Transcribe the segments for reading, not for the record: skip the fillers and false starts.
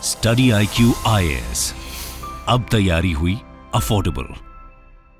Study IQ IAS, अब तैयारी हुई affordable.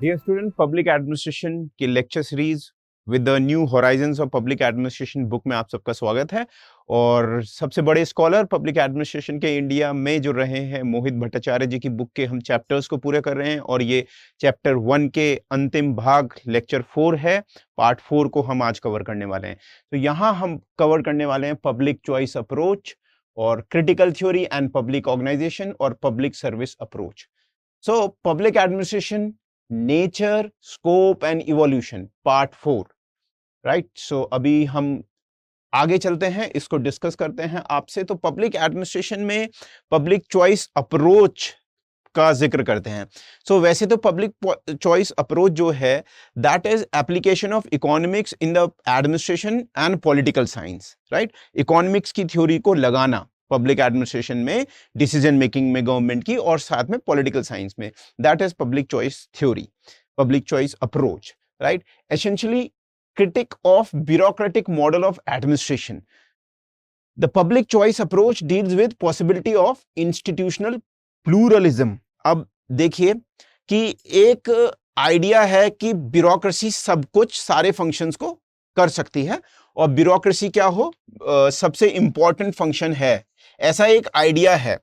Dear student, public administration की lecture series with the new horizons of public administration book में आप सबका स्वागत है। और सबसे बड़े स्कॉलर पब्लिक एडमिनिस्ट्रेशन के इंडिया में जो रहे हैं मोहित भट्टाचार्य जी की बुक के हम चैप्टर्स को पूरे कर रहे हैं और ये चैप्टर 1 के अंतिम भाग लेक्चर 4 है। पार्ट 4 को हम आज कवर करने वाले हैं। तो यहाँ हम कवर करने वाले हैं पब्लिक चॉइस अप्रोच और critical theory and public organisation और public service approach. So public administration, nature, scope and evolution, part 4, right. So अभी हम आगे चलते हैं, इसको डिस्कस करते हैं आपसे। तो पब्लिक एडमिनिस्ट्रेशन में पब्लिक चॉइस अप्रोच का जिक्र करते हैं। सो वैसे तो पब्लिक चॉइस अप्रोच जो है that is application of economics in the administration and political science, right. Economics की थ्योरी को लगाना पब्लिक एडमिनिस्ट्रेशन में, डिसीजन मेकिंग में गवर्नमेंट की, और साथ में पॉलिटिकल साइंस में, that is public choice theory, public choice approach, right. Essentially critic of bureaucratic model of administration. The public choice approach deals with possibility of institutional pluralism. अब देखिए कि एक आइडिया है कि ब्यूरोक्रेसी सब कुछ, सारे फंक्शंस को कर सकती है और ब्यूरोक्रेसी क्या हो, सबसे इंपॉर्टेंट फंक्शन है, ऐसा एक आइडिया है।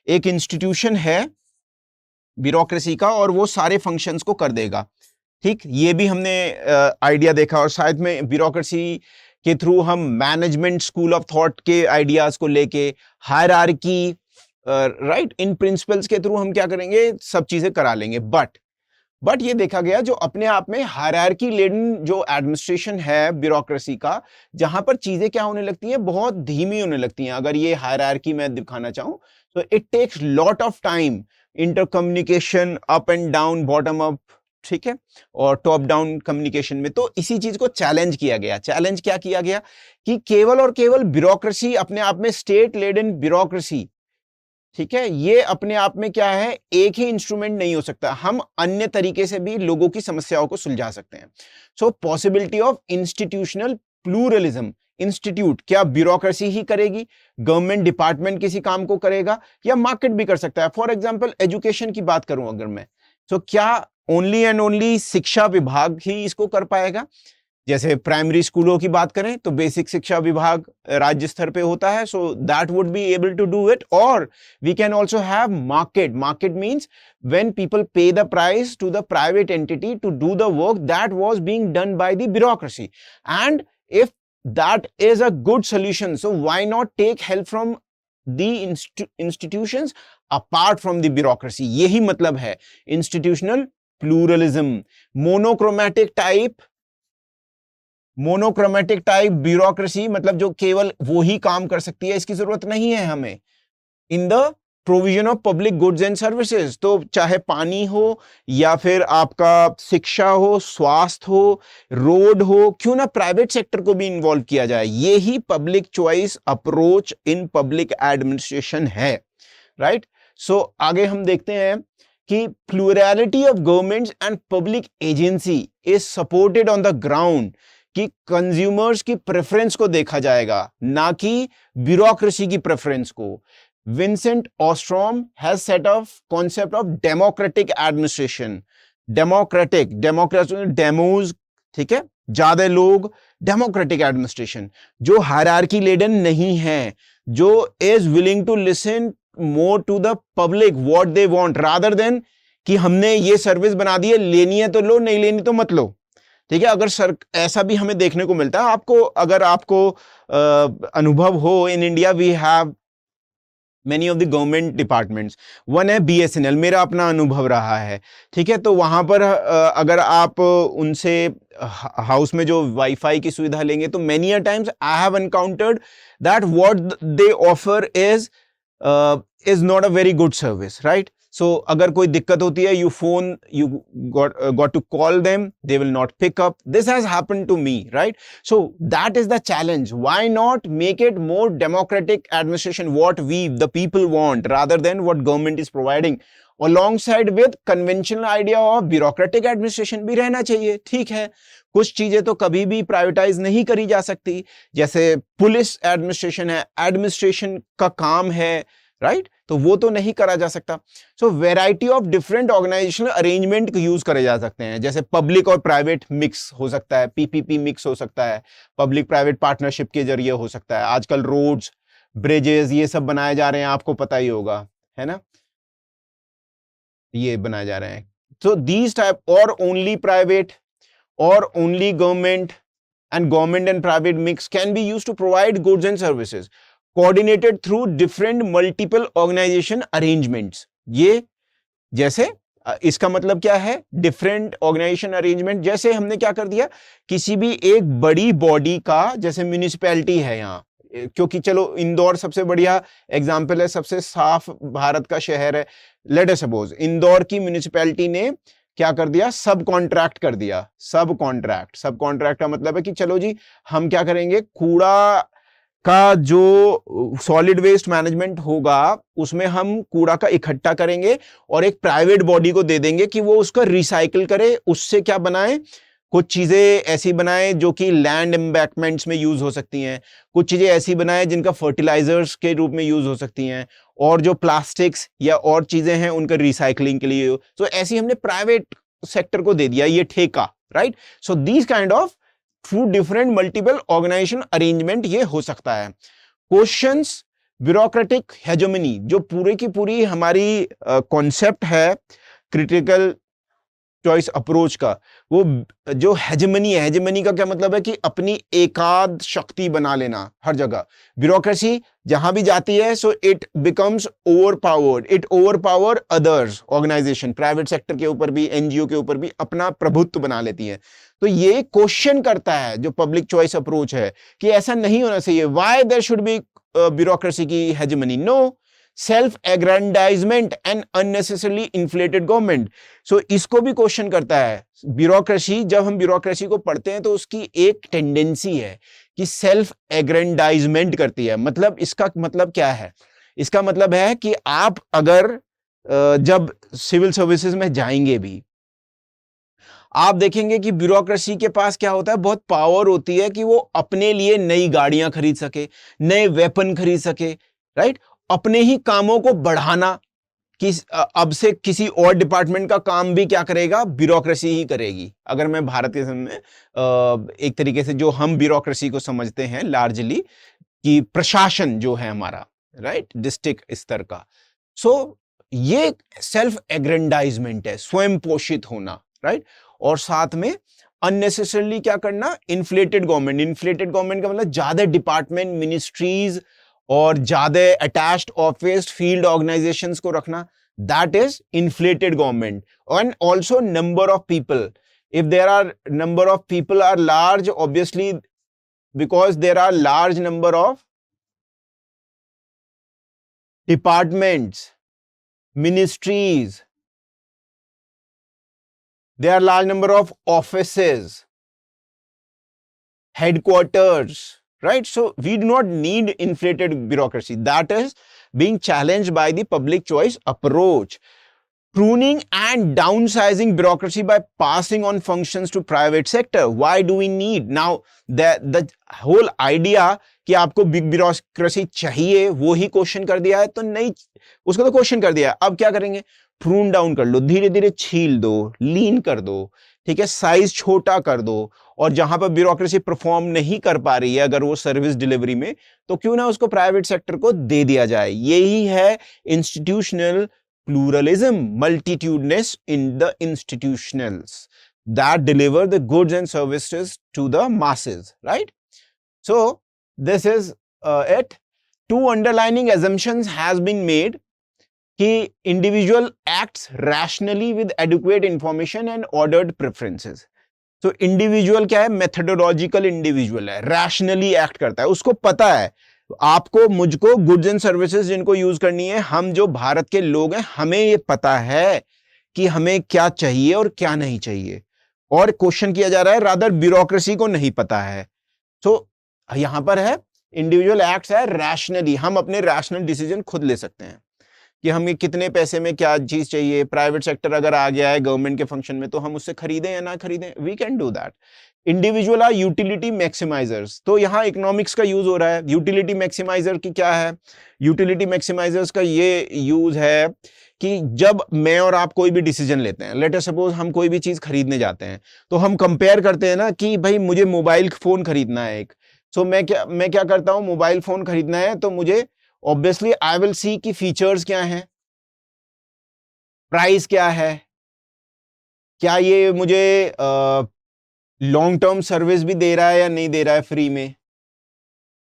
एक इंस्टीट्यूशन है ब्यूरोक्रेसी का और वो सारे फंक्शंस को कर देगा, ठीक। ये भी हमने आइडिया देखा। और शायद में ब्यूरोक्रेसी के थ्रू हम मैनेजमेंट स्कूल ऑफ थॉट के आइडियाज को लेके, हायरार्की, राइट, इन प्रिंसिपल्स के थ्रू हम क्या करेंगे, सब चीजें करा लेंगे। बट ये देखा गया जो अपने आप में हायरार्की लेडन जो एडमिनिस्ट्रेशन है ब्यूरोक्रेसी का, जहां पर चीजें क्या होने लगती हैं, बहुत धीमी होने लगती हैं। अगर ये हायरार्की मैं दिखाना चाहूं तो it takes lot of time, inter communication, up and down, bottom up, ठीक है, और टॉप डाउन कम्युनिकेशन में। तो इसी चीज को चैलेंज किया गया। चैलेंज क्या किया गया कि केवल और केवल ब्यूरोक्रेसी अपने आप में, स्टेट लेडन ब्यूरोक्रेसी, ठीक है, ये अपने आप में क्या है, एक ही इंस्ट्रूमेंट नहीं हो सकता। हम अन्य तरीके से भी लोगों की समस्याओं को सुलझा सकते हैं। So possibility of institutional pluralism. Institute क्या ब्यूरोक्रेसी ही करेगी, गवर्नमेंट डिपार्टमेंट किसी काम को करेगा, या मार्केट भी कर सकता है। फॉर एग्जाम्पल एजुकेशन की बात करूं अगर मैं, तो क्या ओनली एंड ओनली शिक्षा विभाग ही इसको कर पाएगा? जैसे प्राइमरी स्कूलों की बात करें तो बेसिक शिक्षा विभाग राज्य स्तर पे होता है, so that would be able to do it. और we can also have market. Market means when people pay the price to the private entity to do the work that was being done by the bureaucracy. And if that is a good solution, so why not take help from the institutions apart from the bureaucracy। यही मतलब है institutional pluralism। Monochromatic type bureaucracy मतलब जो केवल वो ही काम कर सकती है, इसकी जरूरत नहीं है हमें in the provision of public goods and services. तो चाहे पानी हो या फिर आपका शिक्षा हो, स्वास्थ्य हो, रोड हो, क्यों ना प्राइवेट सेक्टर को भी इन्वॉल्व किया जाए। ये ही public choice approach in public administration है, राइट। सो आगे हम देखते हैं कि plurality of governments and public agency is supported on the ground, कि कंज्यूमर्स की प्रेफरेंस को देखा जाएगा, ना कि ब्यूरोक्रेसी की प्रेफरेंस को। Vincent Ostrom has set of concept of democratic administration. Democratic demos, ठीक है, ज्यादा लोग, डेमोक्रेटिक एडमिनिस्ट्रेशन जो हायरार्की लेडन नहीं है, जो is willing to listen more to the public what they want, rather than कि हमने ये सर्विस बना दी है, लेनी है तो लो, नहीं लेनी तो मत लो, ठीक है। अगर सर ऐसा भी हमें देखने को मिलता है, आपको अगर आपको अनुभव हो, in India we have many of the government departments. One है BSNL, मेरा अपना अनुभव रहा है, ठीक है। तो वहां पर अगर आप उनसे हाउस में जो वाईफाई की सुविधा लेंगे तो many a times I have encountered that what they offer is not a very good service, right. So अगर कोई दिक्कत होती है, you got to call them, they will not pick up. This has happened to me, right? So that is the challenge. Why not make it more democratic administration, what we the people want, rather than what government is providing, alongside with conventional idea of bureaucratic administration भी रहना चाहिए, ठीक है। कुछ चीजें तो कभी भी प्राइवेटाइज नहीं करी जा सकती, जैसे पुलिस एडमिनिस्ट्रेशन है, एडमिनिस्ट्रेशन का काम है, राइट। तो वो तो नहीं करा जा सकता। So variety of different organisational arrangement use करे जा सकते हैं, जैसे पब्लिक और प्राइवेट मिक्स हो सकता है, पीपीपी मिक्स हो सकता है, पब्लिक प्राइवेट पार्टनरशिप के जरिए हो सकता है। आजकल रोड्स, ब्रिजेस ये सब बनाए जा रहे हैं, आपको पता ही होगा, है ना, ये बनाए जा रहे हैं। So these type or only private or only government and private mix can be used to provide goods and services coordinated through different multiple organization arrangements। ये जैसे इसका मतलब क्या है, डिफरेंट ऑर्गेनाइजेशन अरेंजमेंट। जैसे हमने क्या कर दिया, किसी भी एक बड़ी बॉडी का, जैसे म्यूनिसिपैलिटी है यहाँ, क्योंकि चलो इंदौर सबसे बढ़िया एग्जाम्पल है, सबसे साफ भारत का शहर है। लेट अस सपोज इंदौर की म्यूनिसिपैलिटी ने क्या कर दिया, सब कॉन्ट्रैक्ट कर दिया। सब कॉन्ट्रैक्ट का मतलब है कि चलो जी हम क्या करेंगे, कूड़ा का जो सॉलिड वेस्ट मैनेजमेंट होगा उसमें हम कूड़ा का इकट्ठा करेंगे और एक प्राइवेट बॉडी को दे देंगे कि वो उसका रिसाइकिल करे, उससे क्या बनाए, कुछ चीजें ऐसी बनाए जो कि लैंड एम्बैंकमेंट्स में यूज हो सकती हैं, कुछ चीजें ऐसी बनाए जिनका फर्टिलाइजर्स के रूप में यूज हो सकती हैं, और जो प्लास्टिक्स या और चीजें हैं उनका रिसाइकलिंग के लिए। तो ऐसी हमने प्राइवेट सेक्टर को दे दिया ये ठेका, right. So these kind of through different multiple organisation arrangement ये हो सकता है। क्वेश्चंस ब्यूरोक्रेटिक हेजेमनी, जो पूरी की पूरी हमारी कॉन्सेप्ट है क्रिटिकल चॉइस अप्रोच का, वो जो हेजेमनी है, हेजेमनी का क्या मतलब है कि अपनी एकाध शक्ति बना लेना हर जगह। ब्यूरोक्रेसी जहां भी जाती है so it becomes overpowered, it overpower others organisation, private sector के ऊपर भी, एनजीओ के ऊपर भी अपना प्रभुत्व बना लेती है। तो ये क्वेश्चन करता है जो पब्लिक चॉइस अप्रोच है कि ऐसा नहीं होना चाहिए। Why there should be bureaucracy की hegemony? No, self aggrandisement and unnecessarily inflated government. So इसको भी क्वेश्चन करता है ब्यूरोक्रेसी। जब हम ब्यूरोक्रेसी को पढ़ते हैं तो उसकी एक टेंडेंसी है कि सेल्फ एग्रेंडाइजमेंट करती है। मतलब इसका मतलब क्या है? इसका मतलब है कि आप अगर जब सिविल सर्विसेज में जाएंगे भी, आप देखेंगे कि ब्यूरोक्रेसी के पास क्या होता है, बहुत पावर होती है कि वो अपने लिए नई गाड़ियां खरीद सके, नए वेपन खरीद सके, राइट। अपने ही कामों को बढ़ाना, कि अब से किसी और डिपार्टमेंट का काम भी क्या करेगा, ब्यूरोक्रेसी ही करेगी। अगर मैं भारत के सामने एक तरीके से जो हम ब्यूरोक्रेसी को समझते हैं लार्जली, कि प्रशासन जो है हमारा, राइट, डिस्ट्रिक्ट स्तर का। सो ये सेल्फ एग्रेंडाइजमेंट है, स्वयं पोषित होना, राइट। और साथ में अननेसेसरली क्या करना, इन्फ्लेटेड गवर्नमेंट। इन्फ्लेटेड गवर्नमेंट का मतलब ज्यादा डिपार्टमेंट, मिनिस्ट्रीज और ज्यादा अटैच्ड ऑफिस, फील्ड ऑर्गेनाइजेशंस को रखना, that is inflated government. And also number of people, if there are number of people are large, obviously because there are large number of departments, ministries, there are large number of offices, headquarters, right? So we do not need inflated bureaucracy. That is being challenged by the public choice approach. Pruning and downsizing bureaucracy by passing on functions to private sector. Why do we need? Now the whole idea कि आपको big bureaucracy चाहिए, वो ही question कर दिया है, तो नहीं, उसको तो क्वेश्चन कर दिया है। अब क्या करेंगे, प्रून डाउन कर लो, धीरे धीरे छील दो, लीन कर दो, ठीक है, साइज छोटा कर दो, और जहां पर ब्यूरोक्रेसी परफॉर्म नहीं कर पा रही है अगर वो सर्विस डिलीवरी में, तो क्यों ना उसको प्राइवेट सेक्टर को दे दिया जाए। यही है institutional pluralism, multitudinous in the institutionals that deliver the goods and services to the masses, right? So this is it. Two underlining assumptions has been made कि individual acts rationally with adequate information and ordered preferences. So individual क्या है, methodological individual है, rationally act करता है, उसको पता है आपको, मुझको, गुड्स एंड सर्विसेज जिनको यूज करनी है, हम जो भारत के लोग हैं हमें ये पता है कि हमें क्या चाहिए और क्या नहीं चाहिए। और क्वेश्चन किया जा रहा है रादर ब्यूरोक्रेसी को नहीं पता है। तो यहां पर है इंडिविजुअल एक्ट्स है रैशनली, हम अपने रैशनल डिसीजन खुद ले सकते हैं कि हमें कितने पैसे में क्या चीज चाहिए, प्राइवेट सेक्टर अगर आ गया है गवर्नमेंट के फंक्शन में तो हम उससे खरीदें या ना खरीदें, we can do that. Individual are utility maximisers, तो यहाँ इकोनॉमिक्स का यूज हो रहा है। यूटिलिटी मैक्सिमाइजर की क्या है, यूटिलिटी मैक्सिमाइजर्स का ये यूज है कि जब मैं और आप कोई भी डिसीजन लेते हैं, लेट अस सपोज हम कोई भी चीज खरीदने जाते हैं, तो हम कंपेयर करते हैं ना कि भाई मुझे मोबाइल फोन खरीदना है एक, सो मैं क्या करता हूं, मोबाइल फोन खरीदना है तो मुझे ऑब्वियसली आई विल सी कि फीचर्स क्या हैं, प्राइस क्या है, क्या ये मुझे लॉन्ग टर्म सर्विस भी दे रहा है या नहीं दे रहा है फ्री में,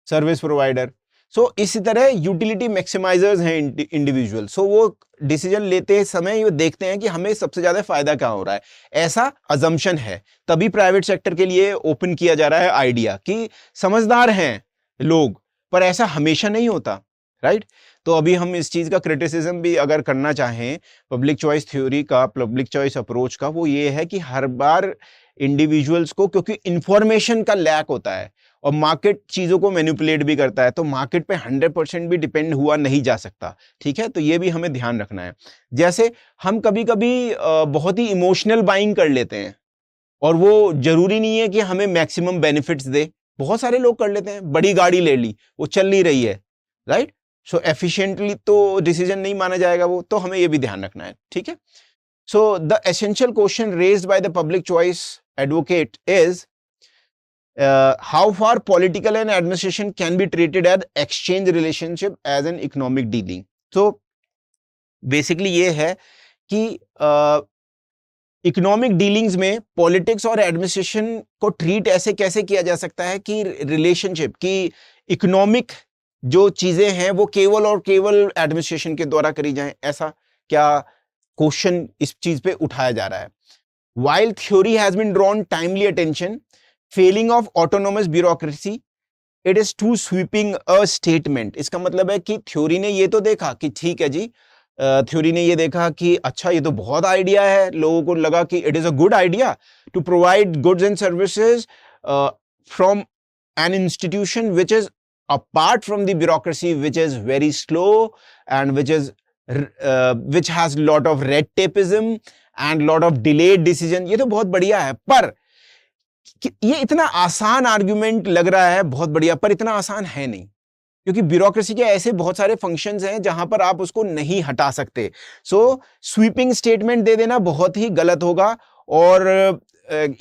सर्विस प्रोवाइडर। सो इसी तरह यूटिलिटी मैक्सिमाइजर्स हैं इंडिविजुअल, सो वो डिसीजन लेते समय ये देखते हैं कि हमें सबसे ज्यादा फायदा क्या हो रहा है, ऐसा अजम्पशन है। तभी प्राइवेट सेक्टर के लिए ओपन किया जा रहा है आइडिया कि समझदार हैं लोग, पर ऐसा हमेशा नहीं होता, राइट। तो अभी हम इस चीज का क्रिटिसिज्म भी अगर करना चाहें पब्लिक चॉइस थ्योरी का, पब्लिक चॉइस अप्रोच का, वो ये है कि हर बार इंडिविजुअल्स को, क्योंकि इंफॉर्मेशन का लैक होता है और मार्केट चीजों को मैनिपुलेट भी करता है, तो मार्केट पे 100% भी डिपेंड हुआ नहीं जा सकता, ठीक है। तो ये भी हमें ध्यान रखना है। जैसे हम कभी कभी बहुत ही इमोशनल बाइंग कर लेते हैं और वो जरूरी नहीं है कि हमें मैक्सिमम बेनिफिट्स दे, बहुत सारे लोग कर लेते हैं, बड़ी गाड़ी ले ली, वो चल नहीं रही है, राइट, सो एफिशिएंटली तो डिसीजन नहीं माना जाएगा वो, तो हमें ये भी ध्यान रखना है, ठीक है। So the essential question raised by the public choice advocate is how far political and administration can be treated as exchange relationship as an economic dealing। तो बेसिकली ये है कि इकोनॉमिक डीलिंग्स में पॉलिटिक्स और एडमिनिस्ट्रेशन को treat ऐसे कैसे किया जा सकता है कि रिलेशनशिप की इकोनॉमिक जो चीजें हैं वो केवल और केवल एडमिनिस्ट्रेशन के द्वारा करी जाएं, ऐसा क्या क्वेश्चन इस चीज पे उठाया जा रहा है। While theory has been drawn timely attention, failing of autonomous bureaucracy, it is too sweeping a statement। इसका मतलब है कि थ्योरी ने ये तो देखा कि ठीक है जी, थ्योरी ने ये देखा कि अच्छा ये तो बहुत आइडिया है, लोगों को लगा कि it is a good idea to provide goods and services from an institution which is apart from the bureaucracy which is very slow and which has lot of red tapeism and lot of delayed decision. ये तो बहुत बढ़िया है, पर ये इतना आसान argument लग रहा है, बहुत बढ़िया, पर इतना आसान है नहीं, क्योंकि ब्यूरोक्रेसी के ऐसे बहुत सारे फंक्शंस हैं जहां पर आप उसको नहीं हटा सकते। सो स्वीपिंग स्टेटमेंट दे देना बहुत ही गलत होगा। और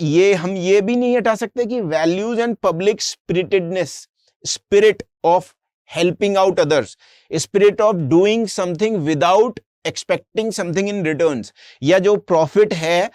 ये हम ये भी नहीं हटा सकते कि values and public spiritedness, spirit of helping out others, spirit of doing something without expecting something in returns, या जो profit है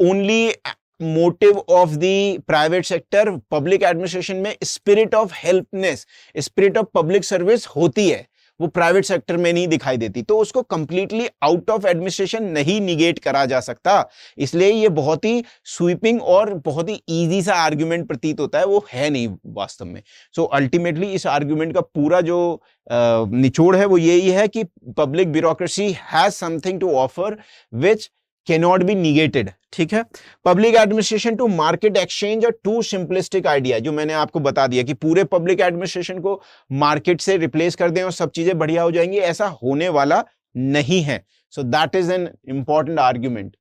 only motive of the private sector, public administration में spirit of helpness, spirit of public service होती है, वो private sector में नहीं दिखाई देती, तो उसको कंप्लीटली आउट ऑफ एडमिनिस्ट्रेशन नहीं निगेट करा जा सकता। इसलिए ये बहुत ही स्वीपिंग और बहुत ही इजी सा आर्ग्यूमेंट प्रतीत होता है, वो है नहीं वास्तव में। सो अल्टीमेटली इस आर्ग्यूमेंट का पूरा जो निचोड़ है वो यही है कि public bureaucracy has something to offer which cannot be negated, ठीक है। Public administration to market exchange, और टू सिंपलिस्टिक आइडिया, जो मैंने आपको बता दिया कि पूरे पब्लिक एडमिनिस्ट्रेशन को मार्केट से रिप्लेस कर दें और सब चीजें बढ़िया हो जाएंगी, ऐसा होने वाला नहीं है। So that is an important argument.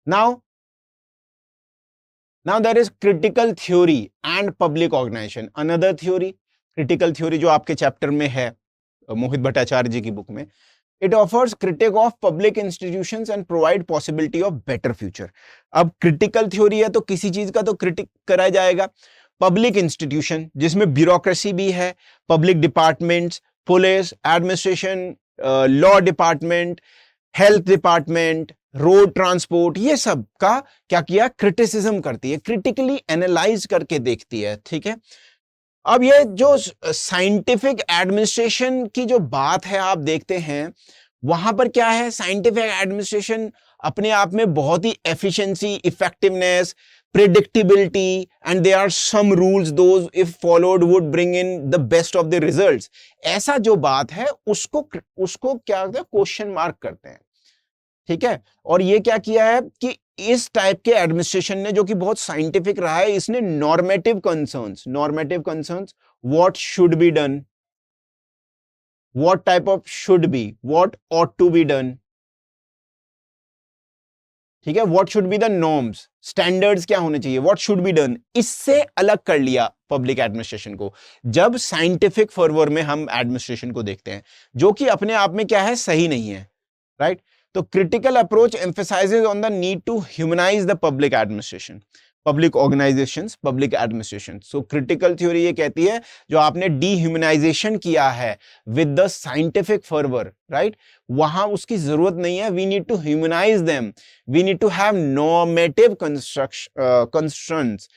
Now there is critical theory and public organisation, another theory, critical theory जो आपके चैप्टर में है मोहित भट्टाचार्य जी की बुक में। It offers critique of public institutions and provide possibility of better future। अब critical theory है तो किसी चीज का तो critic करा जाएगा। Public institution जिसमें bureaucracy भी है, public departments, police, administration, law department, health department, road transport, ये सब का क्या किया, criticism करती है, critically analyze करके देखती है, ठीक है। अब ये जो साइंटिफिक एडमिनिस्ट्रेशन की जो बात है आप देखते हैं, वहां पर क्या है, साइंटिफिक एडमिनिस्ट्रेशन अपने आप में बहुत ही efficiency, effectiveness, predictability and there are some rules those if followed would bring in the best of the results, ऐसा जो बात है उसको क्या करते हैं, क्वेश्चन मार्क करते हैं, ठीक है। और ये क्या किया है कि इस टाइप के एडमिनिस्ट्रेशन ने, जो कि बहुत साइंटिफिक रहा है, इसने normative concerns, what should be done, what type of should be, what ought to be done, ठीक है, what should be the norms, standards क्या होने चाहिए, what should be done, इससे अलग कर लिया पब्लिक एडमिनिस्ट्रेशन को। जब साइंटिफिक फर्वर में हम एडमिनिस्ट्रेशन को देखते हैं, जो कि अपने आप में क्या है, सही नहीं है, राइट। तो critical approach emphasises on the need to humanise the public administration, public organisations, public administration. So critical theory ये कहती है जो आपने डीह्यूमनाइजेशन किया है with the scientific fervour, right, वहां उसकी जरूरत नहीं है। We need to humanise them, we need to have normative concerns,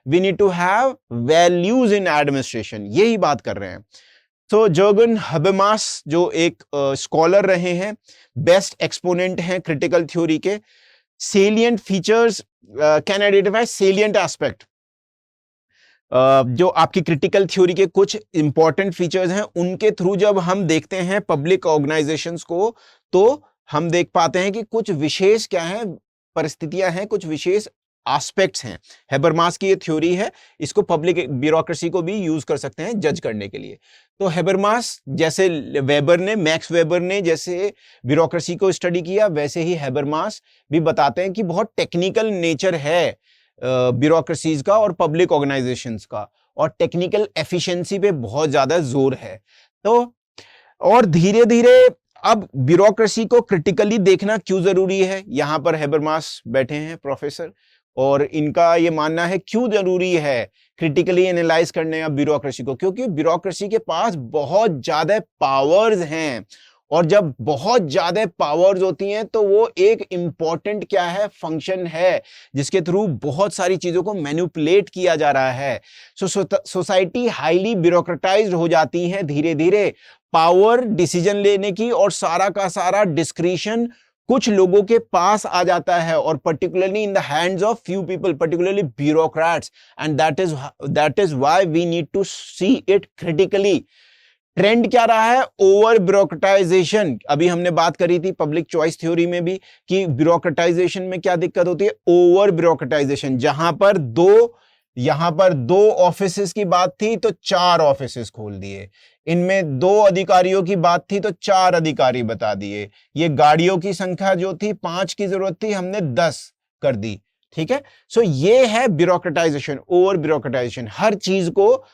we need to have values in administration, यही बात कर रहे हैं। तो जर्गन हबेमास जो एक स्कॉलर रहे हैं, बेस्ट एक्सपोनेंट हैं क्रिटिकल थ्योरी के। salient features can identify salient aspect, जो आपकी क्रिटिकल थ्योरी के कुछ इंपॉर्टेंट फीचर्स हैं, उनके थ्रू जब हम देखते हैं पब्लिक ऑर्गेनाइजेशंस को, तो हम देख पाते हैं कि कुछ विशेष क्या है, परिस्थितियां हैं, कुछ विशेष एस्पेक्ट्स हैं। हेबरमास की ये थ्योरी है, इसको पब्लिक ब्यूरोक्रेसी को भी यूज कर सकते हैं जज करने के लिए। तो हेबरमास जैसे वेबर ने, मैक्स वेबर ने जैसे ब्यूरोक्रेसी को स्टडी किया, वैसे ही हेबरमास भी बताते हैं कि बहुत टेक्निकल नेचर है ब्यूरोक्रेसीज का और पब्लिक ऑर्गेनाइजेशंस का, और टेक्निकल एफिशिएंसी पे बहुत ज्यादा जोर है। तो और धीरे धीरे अब ब्यूरोक्रेसी को क्रिटिकली देखना क्यों जरूरी है, यहां पर हेबरमास बैठे हैं प्रोफेसर, और इनका ये मानना है क्यों जरूरी है क्रिटिकली एनालाइज करने का ब्यूरोक्रेसी को, क्योंकि ब्यूरोक्रेसी के पास बहुत ज्यादा पावर्स हैं, और जब बहुत ज्यादा पावर्स होती हैं तो वो एक इंपॉर्टेंट क्या है, फंक्शन है, जिसके थ्रू बहुत सारी चीजों को मैनिपुलेट किया जा रहा है। सोसाइटी हाईली ब्यूरोक्रेटाइज्ड हो जाती है धीरे धीरे, पावर डिसीजन लेने की और सारा का सारा डिस्क्रिशन कुछ लोगों के पास आ जाता है, और particularly in the hands of few people, particularly bureaucrats, and that is why we need to see it critically. Trend क्या रहा है, ओवर ब्यूरोक्रेटाइजेशन। अभी हमने बात करी थी पब्लिक चॉइस थ्योरी में भी कि ब्यूरोक्रेटाइजेशन में क्या दिक्कत होती है, ओवर ब्यूरोक्रेटाइजेशन। यहां पर दो ऑफिसेस की बात थी तो 4 ऑफिसेस खोल दिए, इनमें 2 अधिकारियों की बात थी तो 4 अधिकारी बता दिए, ये गाड़ियों की संख्या जो थी 5 की जरूरत थी, हमने 10 कर दी, ठीक है। सो ये है ब्यूरोक्रेटाइजेशन, ओवर ब्यूरोक्रेटाइजेशन, हर चीज को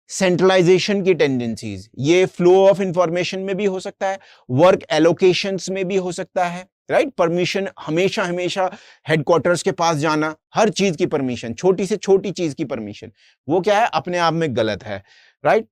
सेंट्रलाइजेशन की टेंडेंसीज। ये फ्लो ऑफ इंफॉर्मेशन में भी हो सकता है, वर्क एलोकेशंस में भी हो सकता है, राइट। परमिशन हमेशा हमेशा हेडक्वार्टर्स के पास जाना, हर चीज की परमिशन, छोटी से छोटी चीज की परमिशन, वो क्या है, अपने आप में गलत है, right.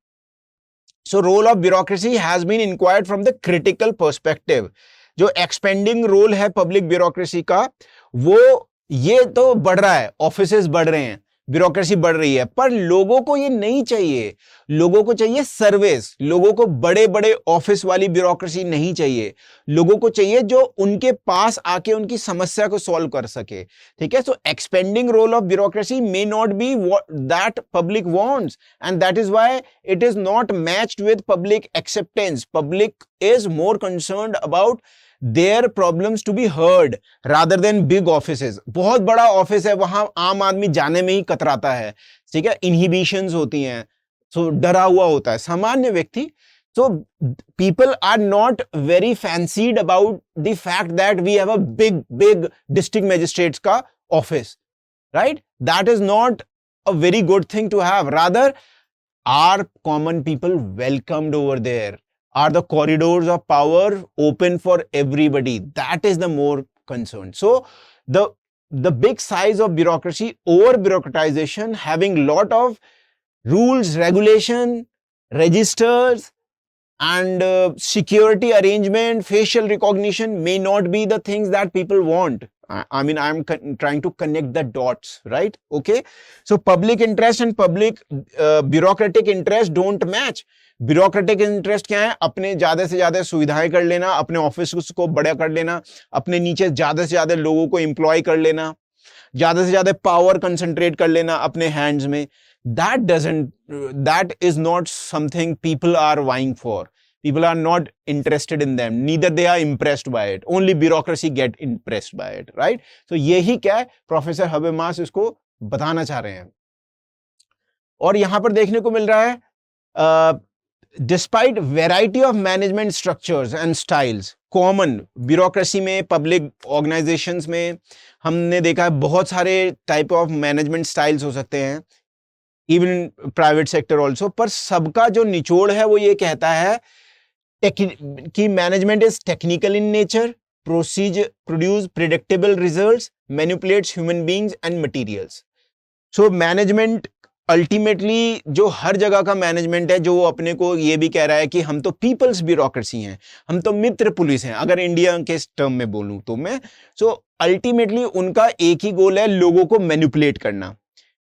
So role of bureaucracy has been inquired from the critical perspective. जो एक्सपेंडिंग रोल है पब्लिक ब्यूरोक्रेसी का, वो ये तो बढ़ रहा है, ऑफिसेस बढ़ रहे हैं, ब्यूरोक्रेसी बढ़ रही है, पर लोगों को ये नहीं चाहिए, लोगों को चाहिए सर्विस, लोगों को बड़े बड़े ऑफिस वाली ब्यूरोक्रेसी नहीं चाहिए, लोगों को चाहिए जो उनके पास आके उनकी समस्या को सॉल्व कर सके, ठीक है। So expanding role of bureaucracy may not be that public wants, and that is why it is not matched with public acceptance. Public is more concerned about their problems to be heard rather than big offices। बहुत बड़ा office है, वहां आम आदमी जाने में ही कतराता है, ठीक है, इनहिबिशंस होती हैं, सो डरा हुआ होता है सामान्य व्यक्ति। So people are not very fancied about the fact that we have a big district magistrates का office, right? That is not a very good thing to have. Rather, are common people welcomed over there? Are the corridors of power open for everybody? That is the more concern. So the big size of bureaucracy, over bureaucratization, having lot of rules, regulation, registers, and security arrangement, facial recognition may not be the things that people want. I mean, I'm trying to connect the dots, right? Okay. So public interest and public bureaucratic interest don't match. Bureaucratic interest क्या है, अपने ज्यादा से ज्यादा सुविधाएं कर लेना, अपने ऑफिस को बड़ा कर लेना, अपने नीचे ज्यादा से ज्यादा लोगों को एम्प्लॉय कर लेना, ज्यादा से ज्यादा पावर कंसंट्रेट कर लेना अपने हैंड्स में। that is not something people are vying for. People are not interested in them, neither they are impressed by it. Only bureaucracy get impressed by it, right? So यही क्या है, professor हबेमास इसको बताना चाह रहे हैं। और यहां पर देखने को मिल रहा है despite variety of management structures and styles, common bureaucracy में, पब्लिक ऑर्गेनाइजेशंस में हमने देखा है बहुत सारे टाइप ऑफ मैनेजमेंट स्टाइल्स हो सकते हैं, इवन प्राइवेट सेक्टर ऑल्सो, पर सबका जो निचोड़ है वो ये कहता है कि management is technical in nature, produce predictable results, manipulates human beings and materials. So management ultimately जो हर जगह का मैनेजमेंट है, जो अपने को ये भी कह रहा है कि हम तो पीपल्स ब्यूरोक्रेसी हैं, हम तो मित्र पुलिस हैं, अगर इंडिया के टर्म में बोलूं तो मैं, सो अल्टीमेटली उनका एक ही गोल है, लोगों को मैनिपुलेट करना,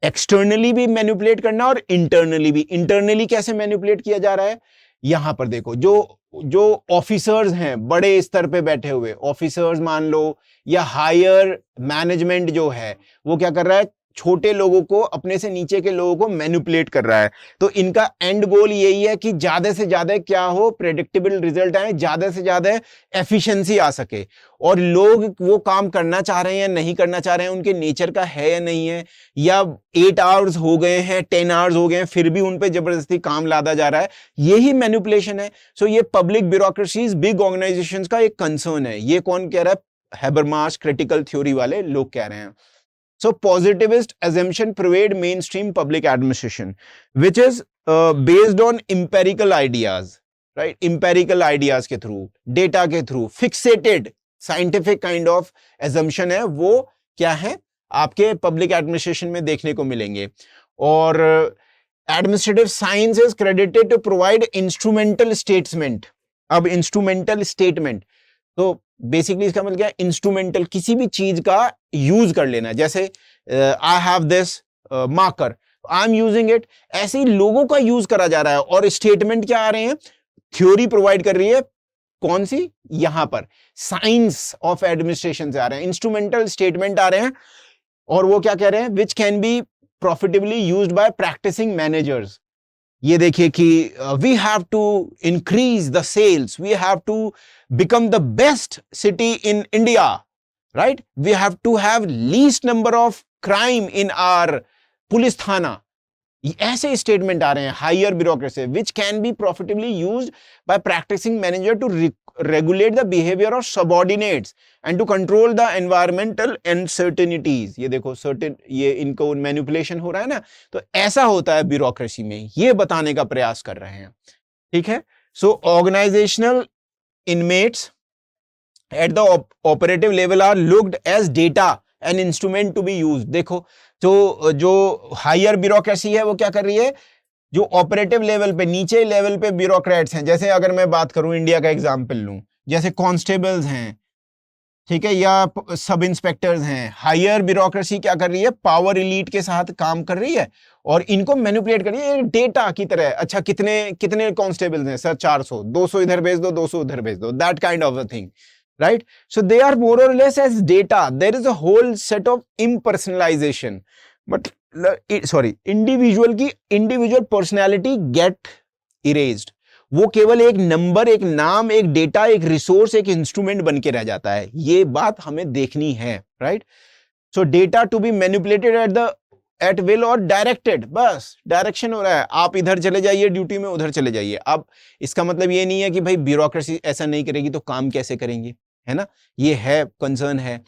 एक्सटर्नली भी मैनिपुलेट करना और इंटरनली भी। इंटरनली कैसे मैनिपुलेट किया जा रहा है, यहां पर देखो, जो ऑफिसर्स हैं बड़े स्तर पे बैठे हुए ऑफिसर्स मान लो, या हायर मैनेजमेंट जो है, वो क्या कर रहा है, छोटे लोगों को, अपने से नीचे के लोगों को मैनिपुलेट कर रहा है। तो इनका एंड गोल यही है कि ज्यादा से ज्यादा क्या हो, प्रेडिक्टेबल रिजल्ट आए, ज्यादा से ज्यादा एफिशिएंसी आ सके, और लोग वो काम करना चाह रहे हैं या नहीं करना चाह रहे हैं, उनके नेचर का है या नहीं है, या 8 आवर्स हो गए हैं, 10 आवर्स हो गए हैं, फिर भी उन पे जबरदस्ती काम लादा जा रहा है, यही मैनिपुलेशन है। सो ये पब्लिक ब्यूरोक्रेसीज, बिग ऑर्गेनाइजेशंस का एक कंसर्न है। ये कौन कह रहा है, हैबरमास क्रिटिकल थ्योरी वाले लोग कह रहे हैं। So positivist assumption pervade mainstream public administration, which is based on empirical ideas, right? Empirical ideas के through, data के through, fixated scientific kind of assumption है, वो क्या है आपके public administration में देखने को मिलेंगे। और administrative science is credited to provide instrumental statement। अब instrumental statement तो बेसिकली इसका मतलब क्या है, इंस्ट्रूमेंटल, किसी भी चीज का यूज कर लेना, जैसे I have this marker, I am using it, ऐसे ही लोगों का यूज करा जा रहा है। और स्टेटमेंट क्या आ रहे हैं, थ्योरी प्रोवाइड कर रही है, कौन सी, यहां पर साइंस ऑफ एडमिनिस्ट्रेशन से आ रहे हैं, इंस्ट्रूमेंटल स्टेटमेंट आ रहे हैं। और वो क्या कह रहे हैं, which can be profitably used by practising managers. ये देखिए कि we have to increase the sales, we have to become the best city in India, right? We have to have least number of crime in our police thana. ऐसे statement आ रहे हैं, higher bureaucracy, which can be profitably used by practicing manager to regulate the behavior of subordinates and to control the environmental uncertainties। ये देखो certain, ये इनको manipulation हो रहा है ना, तो ऐसा होता है ब्यूरोक्रेसी में, ये बताने का प्रयास कर रहे हैं। ठीक है, सो organisational inmates at the operative level are looked as data and instrument to be used। देखो जो हायर ब्यूरोक्रेसी है वो क्या कर रही है, जो ऑपरेटिव लेवल पे, नीचे लेवल पे ब्यूरोक्रेट्स हैं, जैसे अगर मैं बात करूं इंडिया का एग्जांपल लूं, जैसे कांस्टेबल्स हैं, ठीक है, या सब इंस्पेक्टर्स हैं। हायर ब्यूरोक्रेसी क्या कर रही है, पावर एलीट के साथ काम कर रही है और इनको मैनिपुलेट कर रही है डेटा की तरह। अच्छा, कितने कांस्टेबल्स हैं सर, 400, 200 इधर भेज दो, 200 उधर भेज दो, that kind of a thing, right? So they are more or less as data, there is a whole set of impersonalisation, but sorry, individual personality get erased. वो केवल एक नंबर, एक नाम, एक डेटा, एक रिसोर्स, एक इंस्ट्रूमेंट बन के रह जाता है। ये बात हमें देखनी है, right? So data to be manipulated at will और डायरेक्टेड, बस डायरेक्शन हो रहा है, आप इधर चले जाइए ड्यूटी में, उधर चले जाइए। अब इसका मतलब ये नहीं है कि भाई ब्यूरोक्रेसी ऐसा नहीं करेगी तो काम कैसे करेंगे, है ना? ये है कंसर्न है,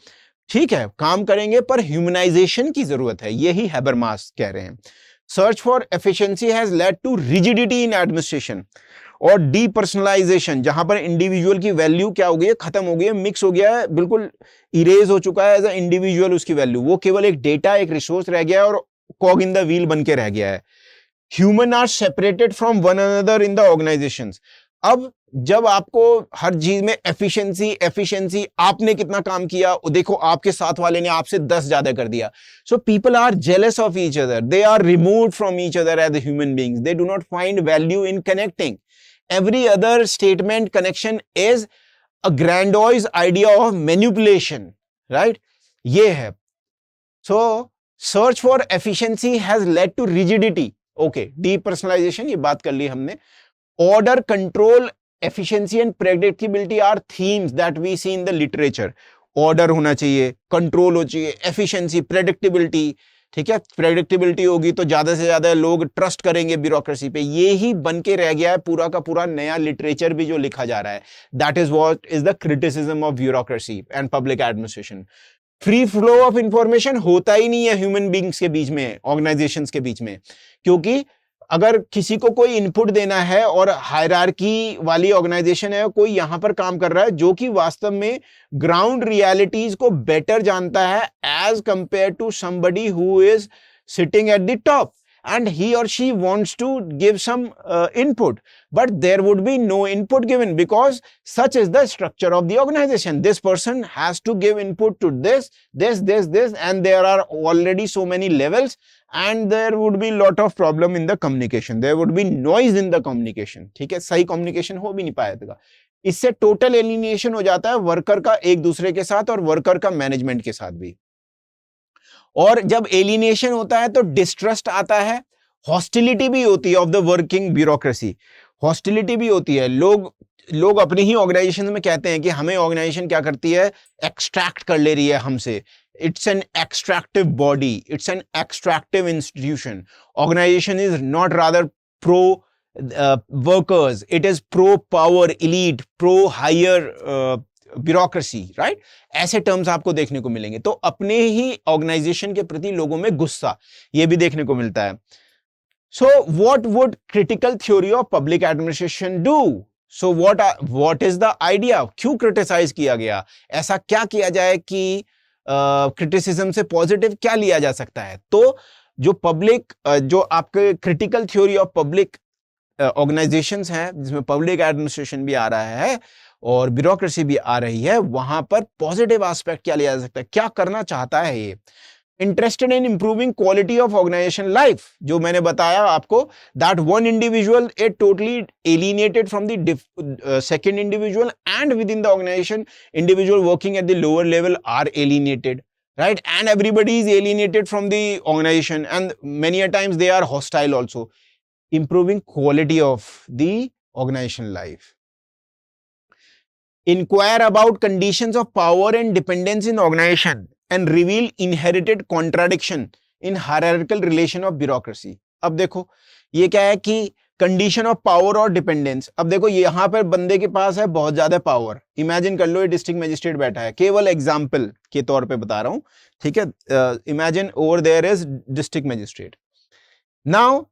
ठीक है, काम करेंगे पर ह्यूमनाइजेशन की जरूरत है, यही हैबरमास कह रहे हैं। Search for efficiency has led to rigidity in administration और डीपर्सनलाइजेशन, जहां पर इंडिविजुअल की वैल्यू क्या हो गई है, खत्म हो गई है, मिक्स हो गया है, बिल्कुल इरेज हो चुका है एज अ इंडिविजुअल उसकी वैल्यू। वो केवल एक डेटा, एक रिसोर्स रह गया है और कॉग इन द व्हील बन के रह गया है। Human are separated from one another in the organisations. अब जब आपको हर चीज में एफिशिएंसी, आपने कितना काम किया, देखो आपके साथ वाले ने आपसे 10 ज्यादा कर दिया, so people are jealous of each other, they are removed from each other as human beings, they do not find value in connecting. Every other statement connection is a grandiose idea of manipulation, right? ये है। So search for efficiency has led to rigidity. Okay, depersonalization, ये बात कर ली हमने। Order, control, efficiency and predictability are themes that we see in the literature. Order होना चाहिए, control हो चाहिए, efficiency, predictability, ठीक है, प्रेडिक्टेबिलिटी होगी तो ज्यादा से ज्यादा लोग ट्रस्ट करेंगे ब्यूरोक्रेसी पे। ये ही बन के रह गया है पूरा का पूरा नया लिटरेचर भी जो लिखा जा रहा है। That is what is the criticism of bureaucracy and public administration. Free flow of information होता ही नहीं है ह्यूमन बींग्स के बीच में, ऑर्गेनाइजेशंस के बीच में, क्योंकि अगर किसी को कोई इनपुट देना है और हायरार्की वाली ऑर्गेनाइजेशन है, कोई यहां पर काम कर रहा है जो कि वास्तव में ग्राउंड रियलिटीज को बेटर जानता है as compared to somebody who is sitting at the top, and he or she wants to give some input, but there would be no input given because such is the structure of the organization. This person has to give input to this, and there are already so many levels, and there would be lot of problem in the communication. There would be noise in the communication. ठीक है, सही communication हो भी नहीं पाएगा। इससे total alienation हो जाता है वर्कर का एक दूसरे के साथ और वर्कर का मैनेजमेंट के साथ भी। और जब एलिनेशन होता है तो डिस्ट्रस्ट आता है, हॉस्टिलिटी भी होती है of the working bureaucracy, hostility भी होती है। लोग अपनी ही ऑर्गेनाइजेशन में कहते हैं कि हमें ऑर्गेनाइजेशन क्या करती है, एक्सट्रैक्ट कर ले रही है हमसे। It's an extractive body, it's an extractive institution. Organization is not rather pro workers, it is pro power elite, pro higher bureaucracy, right? ऐसे टर्म्स आपको देखने को मिलेंगे। तो अपने ही ऑर्गेनाइजेशन के प्रति लोगों में गुस्सा, ये भी देखने को मिलता है। So what would critical theory of public administration do? So what is the idea? क्यों क्रिटिसाइज किया गया? ऐसा क्या किया जाए कि क्रिटिसिज्म से पॉजिटिव क्या लिया जा सकता है? तो जो पब्लिक जो आपके critical theory of public organisations हैं, जिसमें पब्लिक एडमिनिस्ट्रेशन भी आ रहा है और ब्यूरोक्रेसी भी आ रही है, वहां पर पॉजिटिव एस्पेक्ट क्या लिया जा सकता है, क्या करना चाहता है ये? Interested in improving quality of organization life, जो मैंने बताया आपको, that one individual is totally alienated from the second individual and within the organization individual working at the lower level are alienated, right? And everybody is alienated from the organization, and many a times they are hostile also. Improving quality of the organization life. Inquire about conditions of power and dependence in organization and reveal inherited contradiction in hierarchical relation of bureaucracy. अब देखो ये क्या है कि condition of power और dependence. अब देखो यहां पर बंदे के पास है बहुत ज्यादा पावर। इमेजिन कर लो ये डिस्ट्रिक्ट मजिस्ट्रेट बैठा है, केवल एग्जांपल के तौर पे बता रहा हूं, ठीक है? Imagine over there is district magistrate. Now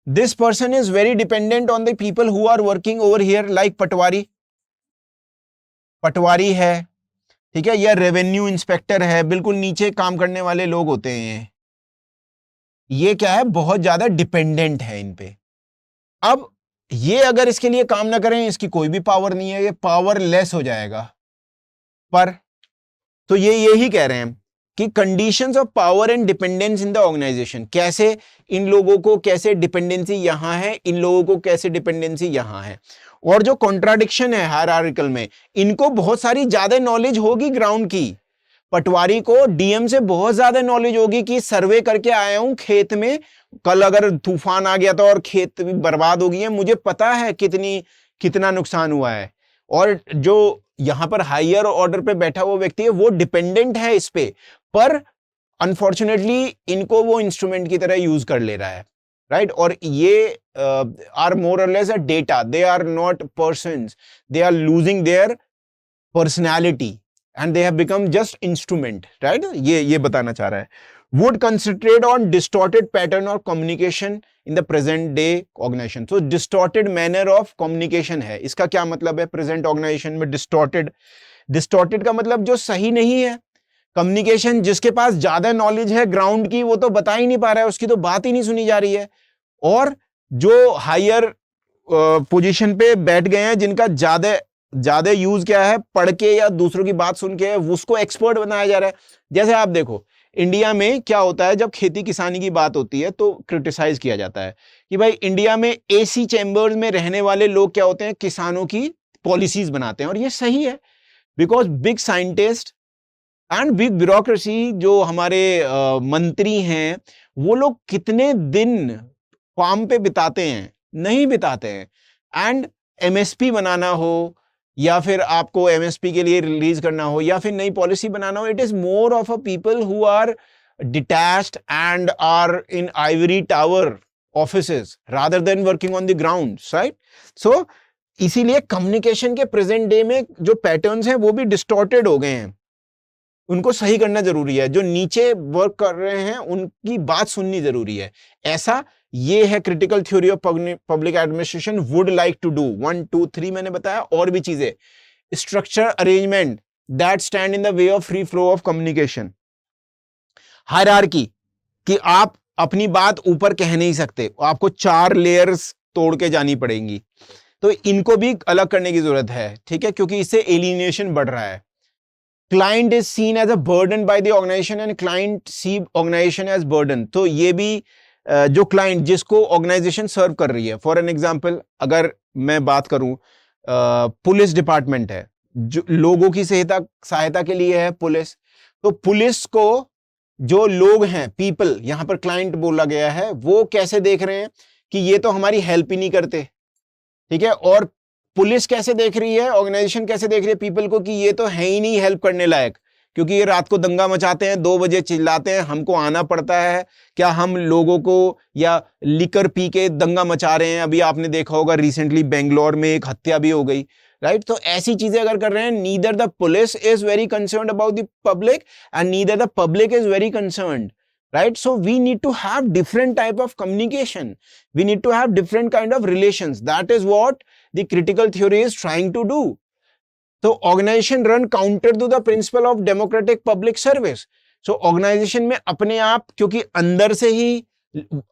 this person is very dependent on the people who are working over here, like patwari है, ठीक है, या रेवेन्यू इंस्पेक्टर है, बिल्कुल नीचे काम करने वाले लोग होते हैं। ये क्या है, बहुत ज्यादा डिपेंडेंट है इन पे। अब ये अगर इसके लिए काम ना करें, इसकी कोई भी पावर नहीं है, ये पावरलेस हो जाएगा। पर तो ये यही कह रहे हैं कि conditions of power and dependence in the organization, कैसे इन लोगों को कैसे डिपेंडेंसी यहां है, इन लोगों को कैसे डिपेंडेंसी यहां है। और जो कॉन्ट्राडिक्शन है हायरार्किकल में, इनको बहुत सारी ज्यादा नॉलेज होगी ग्राउंड की। पटवारी को डीएम से बहुत ज्यादा नॉलेज होगी कि सर्वे करके आया हूं खेत में, कल अगर तूफान आ गया था और खेत भी बर्बाद हो गई है, मुझे पता है कितना नुकसान हुआ है। और जो यहां पर हायर ऑर्डर पे बैठा हुआ व्यक्ति है वो डिपेंडेंट है इस पे, पर अनफॉर्चुनेटली इनको वो इंस्ट्रूमेंट की तरह यूज कर ले रहा है, राइट? और ये are more or less a data, they are not persons, they are losing their personality and they have become just instrument, right? ये बताना चाह रहा है। Would concentrate on distorted pattern or communication in the present day organization. So distorted manner of communication है। इसका क्या मतलब है present organization में? distorted का मतलब जो सही नहीं है। communication, जिसके पास ज्यादा नॉलेज है ग्राउंड की, वो तो बता ही नहीं पा रहा है, उसकी तो बात ही नहीं सुनी जा रही है। और जो हायर पोजीशन पे बैठ गए हैं, जिनका ज्यादा यूज क्या है, पढ़ के या दूसरों की बात सुन के, उसको एक्सपर्ट बनाया जा रहा है। जैसे आप देखो इंडिया में क्या होता है, जब खेती किसानी की बात होती है तो क्रिटिसाइज किया जाता है कि भाई इंडिया में एसी चैम्बर्स में रहने वाले लोग क्या होते हैं, किसानों की पॉलिसीज बनाते हैं। और ये सही है, because big scientist and big bureaucracy, जो हमारे मंत्री हैं, वो लोग कितने दिन फार्म पे बिताते हैं? नहीं बिताते हैं। एंड एमएसपी बनाना हो या फिर आपको एमएसपी के लिए रिलीज करना हो या फिर नई पॉलिसी बनाना हो, it is more of a people who are detached and are in ivory tower offices rather than working on the ground, right? So इसीलिए कम्युनिकेशन के प्रेजेंट डे में जो पैटर्न्स हैं वो भी डिस्टॉर्टेड हो गए हैं, उनको सही करना जरूरी है। जो नीचे वर्क कर रहे हैं उनकी बात सुननी जरूरी है। ऐसा ये है critical theory of public administration would like to do. 1 2 3 मैंने बताया, और भी चीजें, structure arrangement that stand in the way of free flow of communication, hierarchy कि आप अपनी बात ऊपर कह नहीं सकते, आपको 4 लेयर्स तोड़ के जानी पड़ेंगी, तो इनको भी अलग करने की जरूरत है, ठीक है, क्योंकि इससे एलिनेशन बढ़ रहा है। Client is seen as a burden by the organization and client see organization as burden. तो ये भी जो क्लाइंट जिसको ऑर्गेनाइजेशन सर्व कर रही है, फॉर एन एग्जांपल अगर मैं बात करूं, पुलिस डिपार्टमेंट है, जो लोगों की सहायता के लिए है पुलिस, तो पुलिस को जो लोग हैं, पीपल, यहां पर क्लाइंट बोला गया है, वो कैसे देख रहे हैं कि ये तो हमारी हेल्प ही नहीं करते, ठीक है। और पुलिस कैसे देख रही है, ऑर्गेनाइजेशन कैसे देख रही है पीपल को कि ये तो है ही नहीं हेल्प करने लायक, क्योंकि ये रात को दंगा मचाते हैं, 2 बजे चिल्लाते हैं, हमको आना पड़ता है, क्या हम लोगों को या लिकर पी के दंगा मचा रहे हैं। अभी आपने देखा होगा रिसेंटली बेंगलोर में एक हत्या भी हो गई, राइट। तो ऐसी चीजें अगर कर रहे हैं, neither the police is very concerned about the public and neither the public is very concerned, right? So we need to have different type of communication, we need to have different kind of relations. That is what the critical theory is trying to do. So organization run counter to the principle of democratic public service. So organization में अपने आप, क्योंकि अंदर से ही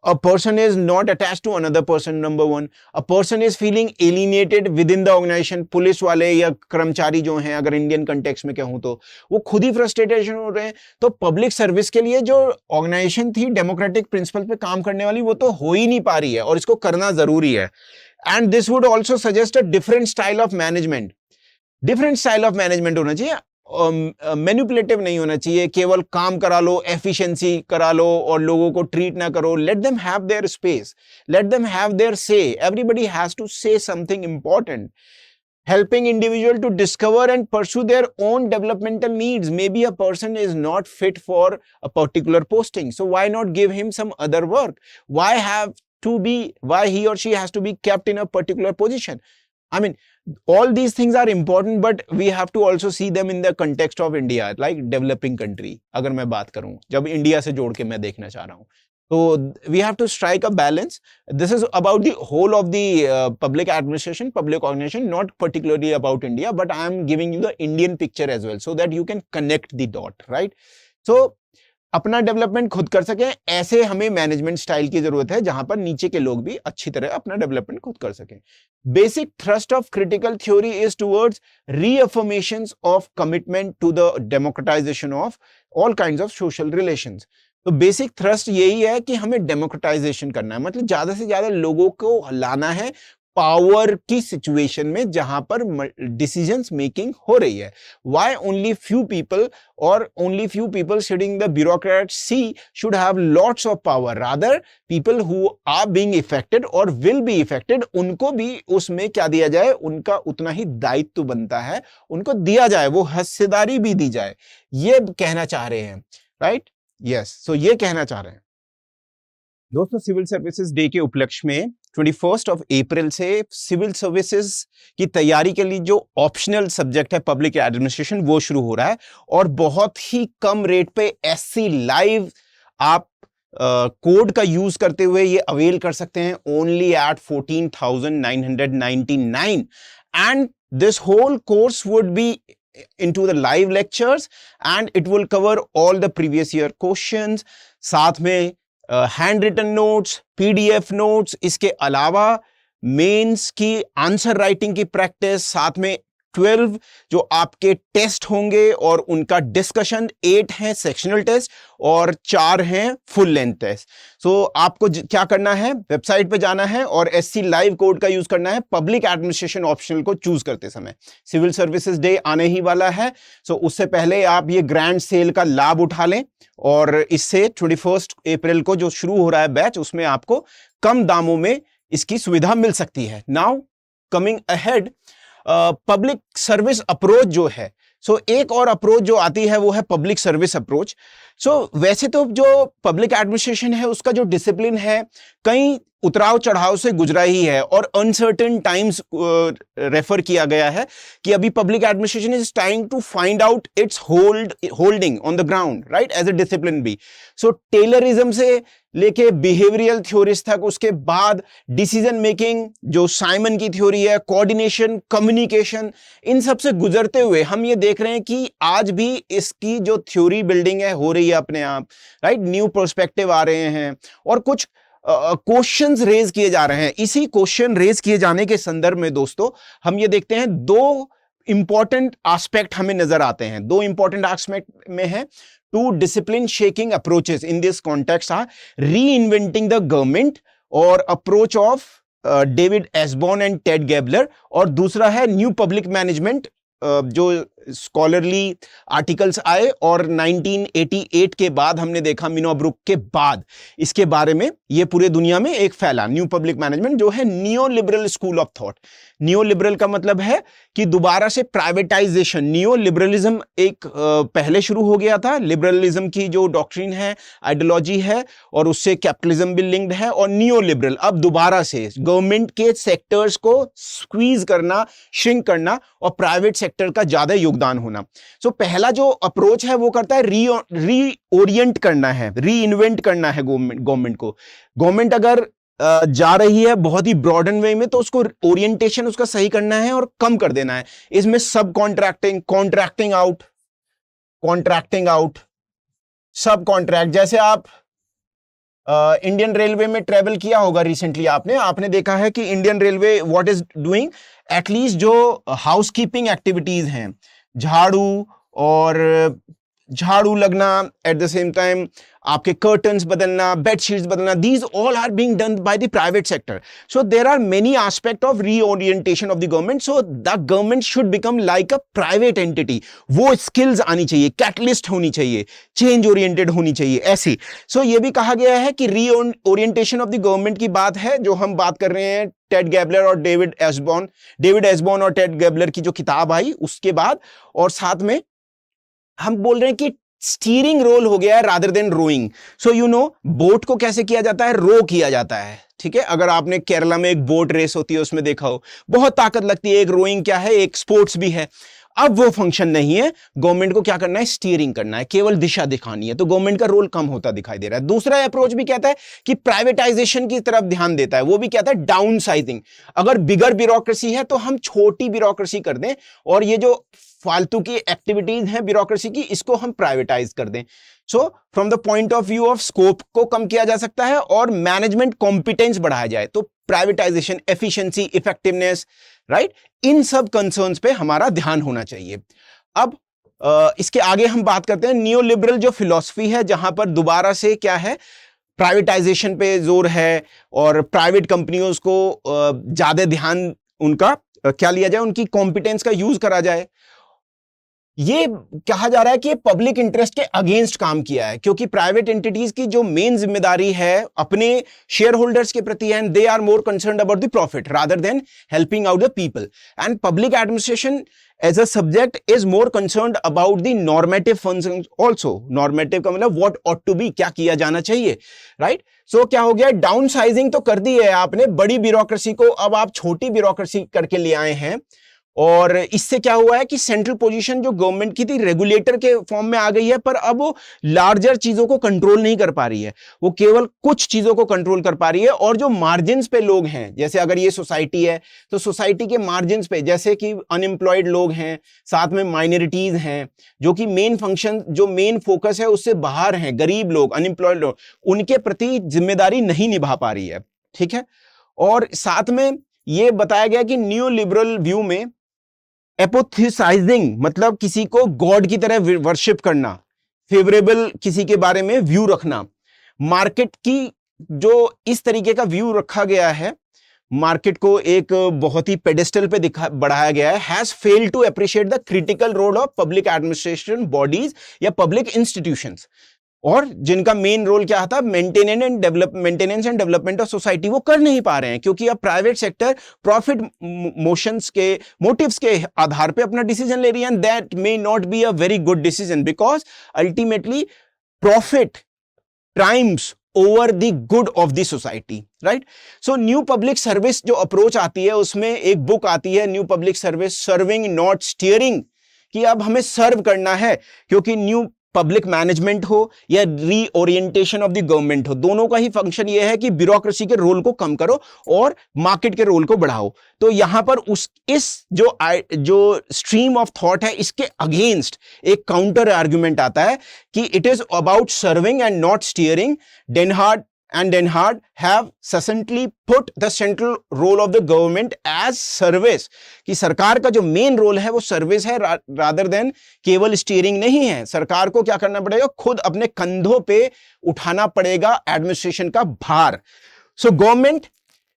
a person is not attached to another person, number one. A person is feeling alienated within the organization. Police वाले या कर्मचारी जो हैं, अगर इंडियन कंटेक्स्ट में कहूं तो वो खुद ही फ्रस्ट्रेटेशन हो रहे हैं। तो पब्लिक सर्विस के लिए जो ऑर्गेनाइजेशन थी डेमोक्रेटिक प्रिंसिपल पे काम करने वाली, वो तो हो ही नहीं पा रही है, और इसको करना जरूरी है। And this would also suggest a different style of management. Different style of management होना चाहिए, मैनिपुलेटिव नहीं होना चाहिए, केवल काम करा लो, एफिशिएंसी करा लो और लोगों को ट्रीट ना करो। Let them have their space, let them have their say, everybody has to say something important. Helping individual to discover and pursue their own developmental needs. Maybe a person is not fit for a particular posting, so why not give him some other work? Why he or she has to be kept in a particular position? I mean, all these things are important, but we have to also see them in the context of India, like developing country. अगर मैं बात करूं, जब India से जोड़ के मैं देखना चाह रहा हूं, तो we have to strike a balance. This is about the whole of the public administration, public organization, not particularly about India, but I am giving you the Indian picture as well, so that you can connect the dot, right? So अपना development खुद कर सकें, ऐसे हमें management style की जरूरत है जहां पर नीचे के लोग भी अच्छी तरह अपना डेवलपमेंट खुद कर सकें। Basic thrust of critical theory is towards reaffirmations of commitment to the democratisation of all kinds of social relations. तो बेसिक थ्रस्ट यही है कि हमें डेमोक्रेटाइजेशन करना है, मतलब ज्यादा से ज्यादा लोगों को लाना है पावर की सिचुएशन में जहां पर डिसीजंस मेकिंग हो रही है। Why only few people or only few people sitting the bureaucrat seat should have lots of power? Rather, people who are being affected or will be affected, उनको भी उसमें क्या दिया जाए, उनका उतना ही दायित्व बनता है, उनको दिया जाए, वो हिस्सेदारी भी दी जाए, ये कहना चाह रहे हैं, राइट? यस, सो ये कहना चाह रहे हैं दोस्तों। सिविल सर्विसेज डे के उपलक्ष्य में 21 अप्रैल से सिविल सर्विसेज की तैयारी के लिए जो ऑप्शनल सब्जेक्ट है पब्लिक एडमिनिस्ट्रेशन, वो शुरू हो रहा है, और बहुत ही कम रेट पे SC लाइव आप कोड का यूज करते हुए ये अवेल कर सकते हैं, only at 14,999, and this whole course would be into the live lectures and it will cover all the previous year questions, साथ में hand written notes, PDF notes, इसके अलावा मेंस की आंसर राइटिंग की प्रैक्टिस, साथ में 12 जो आपके टेस्ट होंगे और उनका डिस्कशन, 8 हैं सेक्शनल टेस्ट और 4 हैं फुल लेंथ टेस्ट। सो आपको क्या करना है, वेबसाइट पे जाना है और SC लाइव कोड का यूज करना है पब्लिक एडमिनिस्ट्रेशन ऑप्शनल को चूज करते समय। सिविल सर्विसेज डे आने ही वाला है, सो उससे पहले आप ये ग्रैंड सेल का लाभ उठा लें, और इससे 21 अप्रैल को जो शुरू हो रहा है बैच, उसमें आपको कम दामों में इसकी सुविधा मिल सकती है। Now coming ahead, public service approach जो है, सो एक और अप्रोच जो आती है वो है पब्लिक सर्विस अप्रोच। सो वैसे तो जो पब्लिक एडमिनिस्ट्रेशन है उसका जो डिसिप्लिन है कई उतराव चढ़ाव से गुजरा ही है और अनसर्टेन टाइम्स रेफर किया गया है कि अभी public administration is trying to find out its holding on the ground, right, as a discipline भी। सो टेलरिज्म से लेके बिहेवियरल थ्योरीज तक, उसके बाद डिसीजन मेकिंग जो साइमन की थ्योरी है, कोऑर्डिनेशन, कम्युनिकेशन, इन सब से गुजरते हुए हम ये देख रहे हैं कि आज भी इसकी जो थ्योरी बिल्डिंग है हो रही है अपने आप, राइट। न्यू पर्सपेक्टिव आ रहे हैं और कुछ क्वेश्चंस रेज किए जा रहे हैं। इसी क्वेश्चन रेज किए जाने के संदर्भ में दोस्तों हम ये देखते हैं दो इंपॉर्टेंट एस्पेक्ट हमें नजर आते हैं। दो इंपॉर्टेंट एस्पेक्ट में है two discipline shaking approaches in this context are reinventing the government और approach of David Osborne and Ted Gaebler, और दूसरा है न्यू पब्लिक मैनेजमेंट जो स्कॉलरली आर्टिकल्स आए और 1988 के बाद हमने देखा मिनोब्रुक के बाद इसके बारे में ये पूरे दुनिया में एक फैला न्यू पब्लिक मैनेजमेंट जो है neo liberal school of thought. Neo liberal का मतलब है कि दोबारा से प्राइवेटाइजेशन। नियो लिबरलिज्म एक पहले शुरू हो गया था, लिबरलिज्म की जो डॉक्ट्रिन है, आइडियोलॉजी है, और उससे कैपिटलिज्म भी लिंक्ड है, और नियो लिबरल अब दोबारा से गवर्नमेंट के सेक्टर्स को स्क्वीज करना, श्रिंक करना और प्राइवेट सेक्टर का ज्यादा योगदान होना। सो पहला जो अप्रोच है वो करता है रीओरिएंट करना है, री इन्वेंट करना है गवर्नमेंट को। गवर्नमेंट अगर जा रही है बहुत ही ब्रॉडन वे में तो उसको ओरिएंटेशन उसका सही करना है और कम कर देना है। इसमें सब कॉन्ट्रैक्टिंग, कॉन्ट्रैक्टिंग आउट, सब कॉन्ट्रैक्ट। जैसे आप इंडियन रेलवे में ट्रेवल किया होगा रिसेंटली, आपने देखा है कि Indian railway what is doing, at least जो हाउसकीपिंग एक्टिविटीज हैं, झाड़ू लगना, एट द सेम टाइम आपके कर्टन्स बदलना, बेडशीट्स बदलना, these all are being done by the private sector. So there are many aspects of reorientation of the government. So the government should become like a private entity. वो skills आनी चाहिए, catalyst होनी चाहिए, change oriented होनी चाहिए, ऐसी। So ये भी कहा गया है कि reorientation of the government की बात है जो हम बात कर रहे हैं टेड गैबलर और डेविड एस्बॉर्न और टेड गैबलर की जो किताब आई उसके बाद, और साथ में हम बोल रहे हैं कि स्टीयरिंग रोल हो गया है rather than rowing. So you know boat को कैसे किया जाता है, रो किया जाता है, ठीक है। अगर आपने केरला में एक बोट रेस होती है उसमें देखा हो, बहुत ताकत लगती है। एक रोइंग क्या है, एक स्पोर्ट्स भी है। अब वो फंक्शन नहीं है, गवर्नमेंट को क्या करना है, स्टीयरिंग करना है, केवल दिशा दिखानी है, तो गवर्नमेंट का रोल कम होता दिखाई दे रहा है। दूसरा अप्रोच भी कहता है कि प्राइवेटाइजेशन की तरफ ध्यान देता है, वो भी कहता है डाउन साइजिंग। अगर बिगर ब्यूरोक्रेसी है तो हम छोटी ब्यूरोक्रेसी कर दें और ये जो फालतू की एक्टिविटीज हैं ब्यूरोक्रेसी की, इसको हम प्राइवेटाइज कर दें। So from the point of view of scope को कम किया जा सकता है और मैनेजमेंट कॉम्पिटेंस बढ़ाया जाए, तो प्राइवेटाइजेशन, एफिशिएंसी, इफेक्टिवनेस, राइट, इन सब कंसर्न्स पे हमारा ध्यान होना चाहिए। अब इसके आगे हम बात करते हैं नियो लिबरल जो फिलॉसफी है, जहां पर दोबारा से क्या है, प्राइवेटाइजेशन पे जोर है और प्राइवेट कंपनियों को ज्यादा ध्यान उनका क्या लिया जाए, उनकी कॉम्पिटेंस का यूज करा जाए। ये कहा जा रहा है कि पब्लिक इंटरेस्ट के अगेंस्ट काम किया है, क्योंकि प्राइवेट एंटिटीज की जो मेन जिम्मेदारी है अपने शेयर होल्डर्स के प्रति है, they are more concerned about the profit rather than helping out the people, and public administration as a subject is more concerned about the normative functions also. Normative का मतलब what ought to B, क्या किया जाना चाहिए, right. सो क्या हो गया, down sizing तो कर दी है आपने बड़ी ब्यूरोक्रेसी को, अब आप छोटी ब्यूरोक्रेसी करके ले आए हैं, और इससे क्या हुआ है कि सेंट्रल पोजीशन जो गवर्नमेंट की थी रेगुलेटर के फॉर्म में आ गई है, पर अब वो लार्जर चीजों को कंट्रोल नहीं कर पा रही है, वो केवल कुछ चीजों को कंट्रोल कर पा रही है। और जो मार्जिन्स पे लोग हैं, जैसे अगर ये सोसाइटी है तो सोसाइटी के मार्जिन्स पे, जैसे कि अनएम्प्लॉयड लोग हैं, साथ में माइनॉरिटीज हैं, जो कि मेन फंक्शन, जो मेन फोकस है उससे बाहर हैं, गरीब लोग, अनएम्प्लॉयड लोग, उनके प्रति जिम्मेदारी नहीं निभा पा रही है, ठीक है। और साथ में ये बताया गया कि न्यू लिबरल व्यू में एपोथेसाइजिंग मतलब किसी को गॉड की तरह वर्शिप करना, फेवरेबल किसी के बारे में व्यू रखना, मार्केट की जो इस तरीके का व्यू रखा गया है, मार्केट को एक बहुत ही पेडेस्टल पे बढ़ाया गया है, has failed to appreciate the critical role of public administration bodies या पब्लिक इंस्टीट्यूशंस। और जिनका मेन रोल क्या था, maintenance and development of society, वो कर नहीं पा रहे हैं क्योंकि अब प्राइवेट सेक्टर प्रॉफिट मोटिव्स के आधार पे अपना डिसीजन ले रही है, and that may not be a very good decision because ultimately profit trumps over the good of the society, right? So new public service जो अप्रोच आती है उसमें एक बुक आती है, new public service serving not steering, कि अब हमें सर्व करना है, क्योंकि न्यू पब्लिक मैनेजमेंट हो या रीओरिएंटेशन ऑफ द गवर्नमेंट हो, दोनों का ही फंक्शन यह है कि ब्यूरोक्रेसी के रोल को कम करो और मार्केट के रोल को बढ़ाओ। तो यहां पर इस जो स्ट्रीम ऑफ थॉट है, इसके अगेंस्ट एक काउंटर आर्गुमेंट आता है कि it is about serving and not steering. Denhard have succinctly put the central role of the government as service, कि सरकार का जो मेन रोल है वो सर्विस है, रादर देन केवल स्टीयरिंग नहीं है। सरकार को क्या करना पड़ेगा, खुद अपने कंधों पे उठाना पड़ेगा एडमिनिस्ट्रेशन का भार। सो गवर्नमेंट,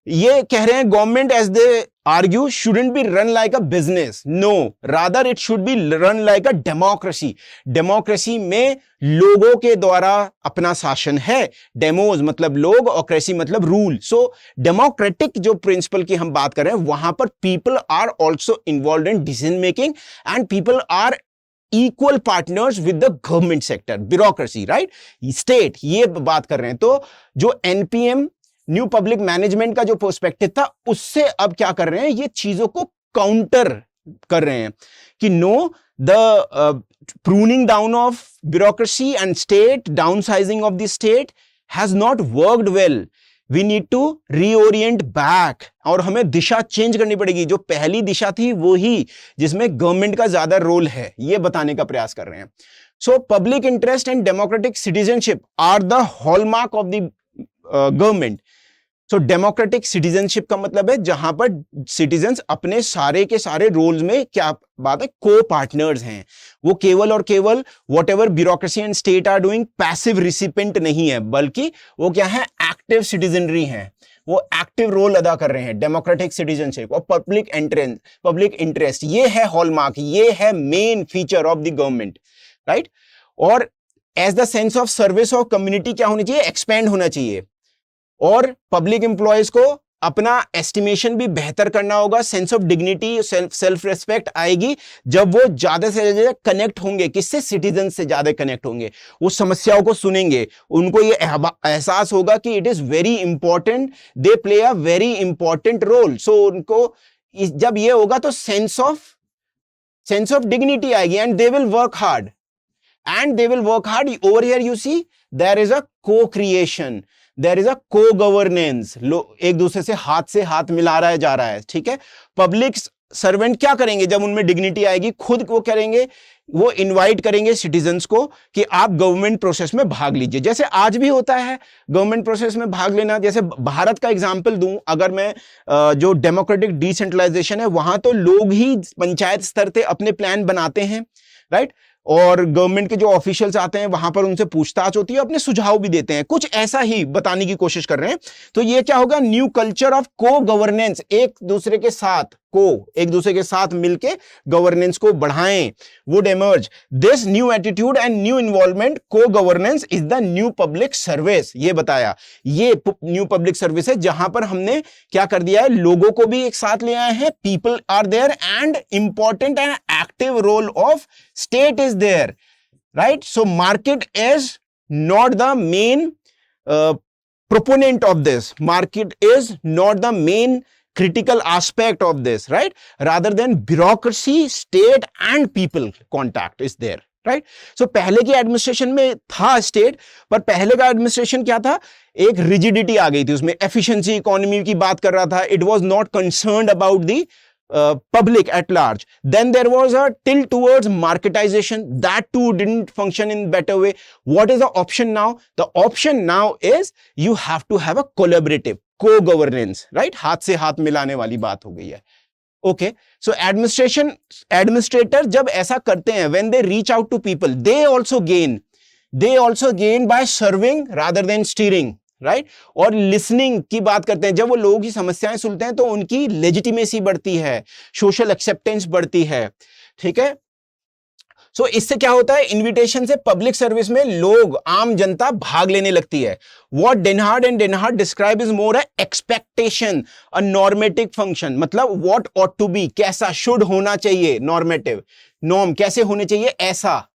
ये कह रहे हैं government as they argue shouldn't be run like a business, no, rather it should be run like a democracy। Democracy में लोगों के द्वारा अपना शासन है, डेमोज मतलब लोग और क्रेसी मतलब रूल। सो डेमोक्रेटिक जो प्रिंसिपल की हम बात कर रहे हैं, वहां पर people are also involve in decision making and people are equal partners with the government sector, bureaucracy, right, state, ये बात कर रहे हैं। तो जो एनपीएम न्यू पब्लिक मैनेजमेंट का जो पर्सपेक्टिव था, उससे अब क्या कर रहे हैं, ये चीजों को काउंटर कर रहे हैं कि no, the pruning down of bureaucracy and state, downsizing of the state has not worked well, we need to reorient back, और हमें दिशा चेंज करनी पड़ेगी। जो पहली दिशा थी वो ही जिसमें गवर्नमेंट का ज्यादा रोल है, ये बताने का प्रयास कर रहे हैं। So public interest and democratic citizenship are the hallmark of the government. So democratic citizenship का मतलब है जहां पर सिटीजन्स अपने सारे के सारे रोल्स में, क्या बात है, को पार्टनर्स हैं। वो केवल और केवल whatever bureaucracy and state are doing passive recipient नहीं है, बल्कि वो क्या है, एक्टिव सिटीजनरी है, वो एक्टिव रोल अदा कर रहे हैं। डेमोक्रेटिक सिटीजनशिप और पब्लिक इंटरेस्ट, ये है हॉलमार्क, ये है main feature of the government, right? और as the sense of service of community क्या होनी चाहिए, एक्सपेंड होना चाहिए, और पब्लिक एम्प्लॉयज को अपना एस्टिमेशन भी बेहतर करना होगा। Sense of dignity, self respect आएगी जब वो ज्यादा से ज्यादा कनेक्ट होंगे, किससे, सिटीजन से ज्यादा कनेक्ट होंगे, वो समस्याओं को सुनेंगे, उनको ये एहसास होगा कि it is very important, they play a very important role. So उनको जब ये होगा तो सेंस ऑफ डिग्निटी आएगी, and they will work hard, over here you see there is a co-creation, there is a co-governance, एक दूसरे से हाथ मिला रहा है, जा रहा है, ठीक है। पब्लिक सर्वेंट क्या करेंगे जब उनमें डिग्निटी आएगी, खुद वो करेंगे, वो इनवाइट करेंगे सिटीजन्स को कि आप गवर्नमेंट प्रोसेस में भाग लीजिए, जैसे आज भी होता है गवर्नमेंट प्रोसेस में भाग लेना। जैसे भारत का एग्जांपल दूं, अगर मैं जो डेमोक्रेटिक डिसेंट्रलाइजेशन है, वहां तो लोग ही पंचायत स्तर पे अपने प्लान बनाते हैं, राइट, और गवर्नमेंट के जो ऑफिशियल्स आते हैं वहां पर उनसे पूछताछ होती है, अपने सुझाव भी देते हैं, कुछ ऐसा ही बताने की कोशिश कर रहे हैं। तो ये क्या होगा, new culture of co-governance, एक दूसरे के साथ मिलके गवर्नेंस को बढ़ाएं, would emerge this new attitude and new involvement, co-governance is the new public service. ये बताया, ये न्यू पब्लिक सर्विस है जहां पर हमने क्या कर दिया है, लोगों को भी एक साथ ले आए हैं, people are there, and important and active role of state is there, right? So market is not the main proponent of this, market is not the main critical aspect of this, right? Rather than bureaucracy, state and people contact is there, right? So पहले की administration में था state, पर पहले का administration क्या था, एक रिजिडिटी आ गई थी उसमें, एफिशिएंसी, इकोनॉमी की बात कर रहा था, it was not concerned about the public at large. Then there was a tilt towards marketization, that too didn't function in better way. What is the option now? The option now is you have to have a collaborative co-governance, right? हाथ से हाथ मिलाने वाली बात हो गई है। Okay, so administrator जब ऐसा करते हैं, when they reach out to people, they also gain by serving rather than steering, right? और लिसनिंग की बात करते हैं, जब वो लोगों की समस्याएं सुनते हैं तो उनकी लेजिटिमेसी बढ़ती है, सोशल एक्सेप्टेंस बढ़ती है, ठीक है। सो इससे क्या होता है, इनविटेशन से पब्लिक सर्विस में लोग, आम जनता भाग लेने लगती है. What Denhardt and Denhardt describe is more a expectation, a normative function. मतलब व्हाट ऑट टू बी, कैसा शुड होना चाहिए, नॉर्मेटिव, नॉर्म कैसे होने चाहिए, ऐसा.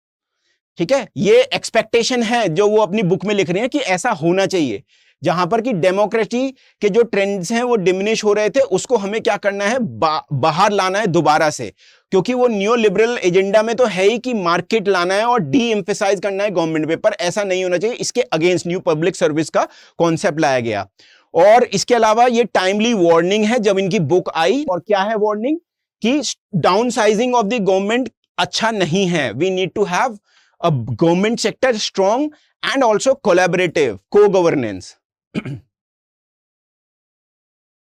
ठीक है, ये एक्सपेक्टेशन है जो वो अपनी बुक में लिख रहे हैं कि ऐसा होना चाहिए. जहां पर कि डेमोक्रेसी के जो ट्रेंड्स हैं वो डिमिनिश हो रहे थे, उसको हमें क्या करना है, बाहर लाना है दोबारा से. क्योंकि वो न्यू लिबरल एजेंडा में तो है ही कि मार्केट लाना है और डी एम्फेसाइज करना है गवर्नमेंट पे, पर ऐसा नहीं होना चाहिए. इसके अगेंस्ट न्यू पब्लिक सर्विस का कॉन्सेप्ट लाया गया. और इसके अलावा ये टाइमली वार्निंग है जब इनकी बुक आई. और क्या है वार्निंग, कि downsizing of the government अच्छा नहीं है. We need to have a government sector strong and also collaborative, co governance.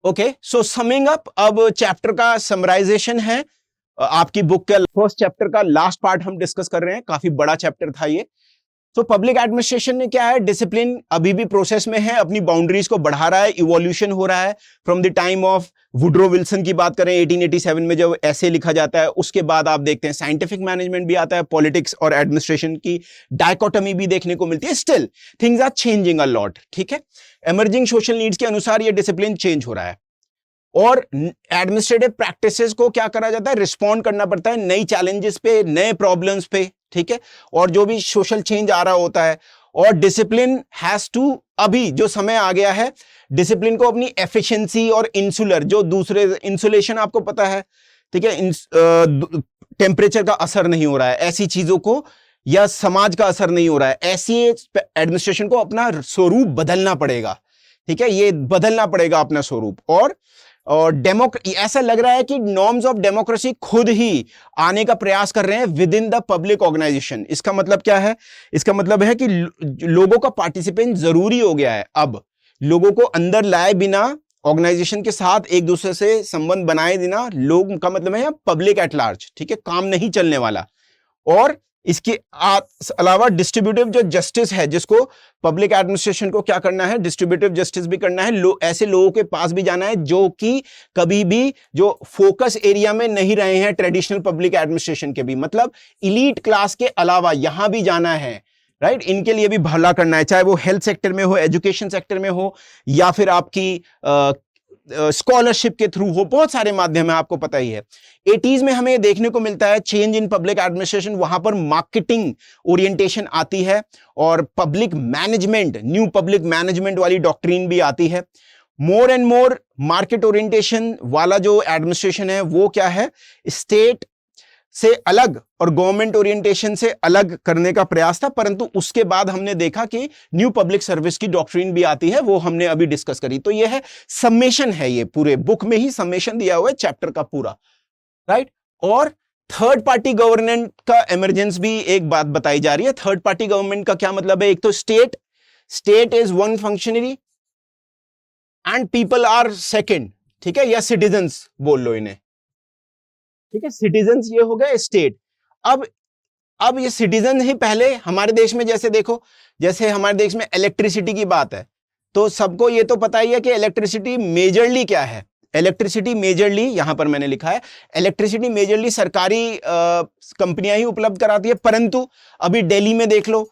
Okay, so summing up, अब चैप्टर का समराइजेशन है. आपकी बुक का फर्स्ट चैप्टर का लास्ट पार्ट हम डिस्कस कर रहे हैं. काफी बड़ा चैप्टर था ये. तो पब्लिक एडमिनिस्ट्रेशन में क्या है, डिसिप्लिन अभी भी प्रोसेस में है, अपनी बाउंड्रीज को बढ़ा रहा है, इवोल्यूशन हो रहा है. From the time of Woodrow Wilson की बात करें 1887 में जब ऐसे लिखा जाता है, उसके बाद आप देखते हैं साइंटिफिक मैनेजमेंट भी आता है, पॉलिटिक्स और एडमिनिस्ट्रेशन की डायकोटमी भी देखने को मिलती है. Still things are changing a lot. ठीक है, इमर्जिंग सोशल नीड्स के अनुसार ये डिसिप्लिन चेंज हो रहा है. और एडमिनिस्ट्रेटिव प्रैक्टिसेस को क्या करा जाता है, रिस्पॉन्ड करना पड़ता है नई चैलेंजेस पे, नए प्रॉब्लम्स पे. ठीक है, और जो भी सोशल चेंज आ रहा होता है. और डिसिप्लिन हैज टू, अभी जो समय आ गया है, डिसिप्लिन को अपनी एफिशिएंसी और इंसुलर, जो दूसरे इंसुलेशन आपको पता है, ठीक है, टेम्परेचर का असर नहीं हो रहा है, ऐसी चीजों को, या समाज का असर नहीं हो रहा है, ऐसी एडमिनिस्ट्रेशन को अपना स्वरूप बदलना पड़ेगा. ठीक है, ये बदलना पड़ेगा अपना स्वरूप. और ऐसा लग रहा है कि नॉर्म्स ऑफ डेमोक्रेसी खुद ही आने का प्रयास कर रहे हैं within the public organization. इसका मतलब क्या है, इसका मतलब है कि लोगों का पार्टिसिपेशन जरूरी हो गया है. अब लोगों को अंदर लाए बिना, ऑर्गेनाइजेशन के साथ एक दूसरे से संबंध बनाए बिना, लोग का मतलब है पब्लिक एट लार्ज. ठीक है, काम नहीं चलने वाला. और इसके अलावा डिस्ट्रीब्यूटिव जो जस्टिस है, जिसको पब्लिक एडमिनिस्ट्रेशन को क्या करना है, डिस्ट्रीब्यूटिव जस्टिस भी करना है. ऐसे लोगों के पास भी जाना है जो कि कभी भी जो फोकस एरिया में नहीं रहे हैं ट्रेडिशनल पब्लिक एडमिनिस्ट्रेशन के भी, मतलब इलीट क्लास के अलावा यहां भी जाना है. राइट, इनके लिए भी भला करना है, चाहे वो हेल्थ सेक्टर में हो, एजुकेशन सेक्टर में हो, या फिर आपकी स्कॉलरशिप के थ्रू हो. बहुत सारे माध्यम है, आपको पता ही है. 80s में हमें देखने को मिलता है चेंज इन पब्लिक एडमिनिस्ट्रेशन. वहां पर मार्केटिंग ओरिएंटेशन आती है और public management, new public management वाली डॉक्ट्रिन भी आती है. More and more market orientation वाला जो एडमिनिस्ट्रेशन है वो क्या है, स्टेट से अलग और गवर्नमेंट ओरिएंटेशन से अलग करने का प्रयास था. परंतु उसके बाद हमने देखा कि न्यू पब्लिक सर्विस की डॉक्ट्रिन भी आती है, वो हमने अभी डिस्कस करी. तो ये है समेशन है, ये पूरे बुक में ही समेशन दिया हुआ है चैप्टर का पूरा. राइट, और थर्ड पार्टी गवर्नमेंट का इमरजेंस भी एक बात बताई जा रही है. थर्ड पार्टी गवर्नमेंट का क्या मतलब है, एक तो state is one functionary and people are second. ठीक है, या सिटीजन्स बोल लो इन्हें. ठीक है, सिटीजन्स ये हो गए स्टेट. अब ये सिटीजन ही पहले हमारे देश में, जैसे देखो, जैसे हमारे देश में इलेक्ट्रिसिटी की बात है, तो सबको ये तो पता ही है कि इलेक्ट्रिसिटी मेजरली क्या है. इलेक्ट्रिसिटी मेजरली, यहां पर मैंने लिखा है, इलेक्ट्रिसिटी मेजरली सरकारी कंपनियां ही उपलब्ध कराती है. परंतु अभी दिल्ली में देख लो,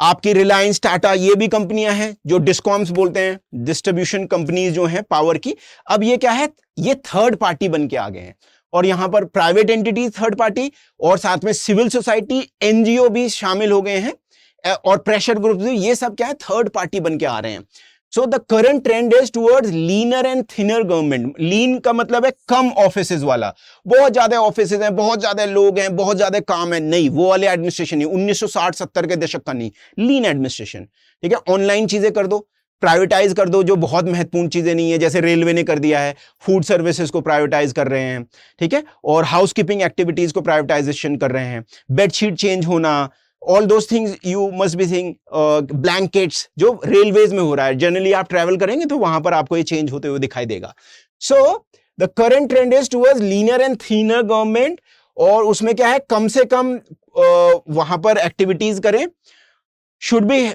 आपकी रिलायंस, टाटा, ये भी कंपनियां हैं जो डिस्कॉम्स बोलते हैं, डिस्ट्रीब्यूशन कंपनीज जो हैं पावर की. अब ये क्या है, ये थर्ड पार्टी बन के आ गए हैं. और यहां पर प्राइवेट एंटिटी थर्ड पार्टी, और साथ में सिविल सोसाइटी, एनजीओ भी शामिल हो गए हैं, और प्रेशर ग्रुप्स भी, ये सब क्या है, थर्ड पार्टी बन के आ रहे हैं. So the current trend is towards leaner and thinner government. Lean का मतलब है कम ऑफिसेज वाला, बहुत ज्यादा ऑफिसेज हैं, बहुत ज्यादा लोग हैं, बहुत ज्यादा काम है, नहीं वो वाले एडमिनिस्ट्रेशन नहीं, 1960-70 के दशक का नहीं, लीन एडमिनिस्ट्रेशन. ठीक है, ऑनलाइन चीजें कर दो, प्राइवेटाइज कर दो जो बहुत महत्वपूर्ण चीजें नहीं है, जैसे रेलवे ने कर दिया है, फूड सर्विसेज को प्राइवेटाइज कर रहे हैं. ठीक है, और हाउसकीपिंग एक्टिविटीज को प्राइवेटाइजेशन कर रहे हैं, बेडशीट चेंज होना, all those things you must be thing. Blankets जो रेलवेज में हो रहा है, जनरली आप ट्रैवल करेंगे तो वहां पर आपको ये चेंज होते हुए दिखाई देगा. सो the current trend is towards leaner and thinner government. और उसमें क्या है, कम से कम वहां पर एक्टिविटीज करें, should be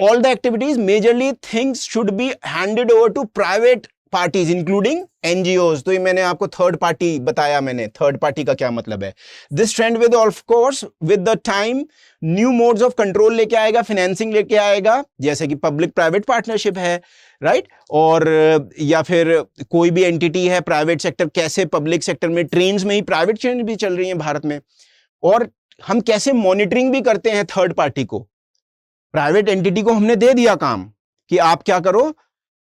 all the activities, majorly things should be handed over to private parties including NGOs. तो ये मैंने आपको थर्ड पार्टी बताया, मैंने थर्ड पार्टी का क्या मतलब है। This trend with of course with the time new modes of control लेके आएगा, फाइनेंसिंग लेके आएगा, जैसे कि पब्लिक प्राइवेट पार्टनरशिप है, राइट, और या फिर कोई भी एंटिटी है प्राइवेट सेक्टर, कैसे पब्लिक सेक्टर में ट्रेन्स में ही प्राइवेट ट्रेन भी चल रही हैं भारत में, और हम कैसे मॉनिटरिंग भी करते हैं थर्ड पार्टी को। प्राइवेट एंटिटी को हमने दे दिया काम कि आप क्या करो,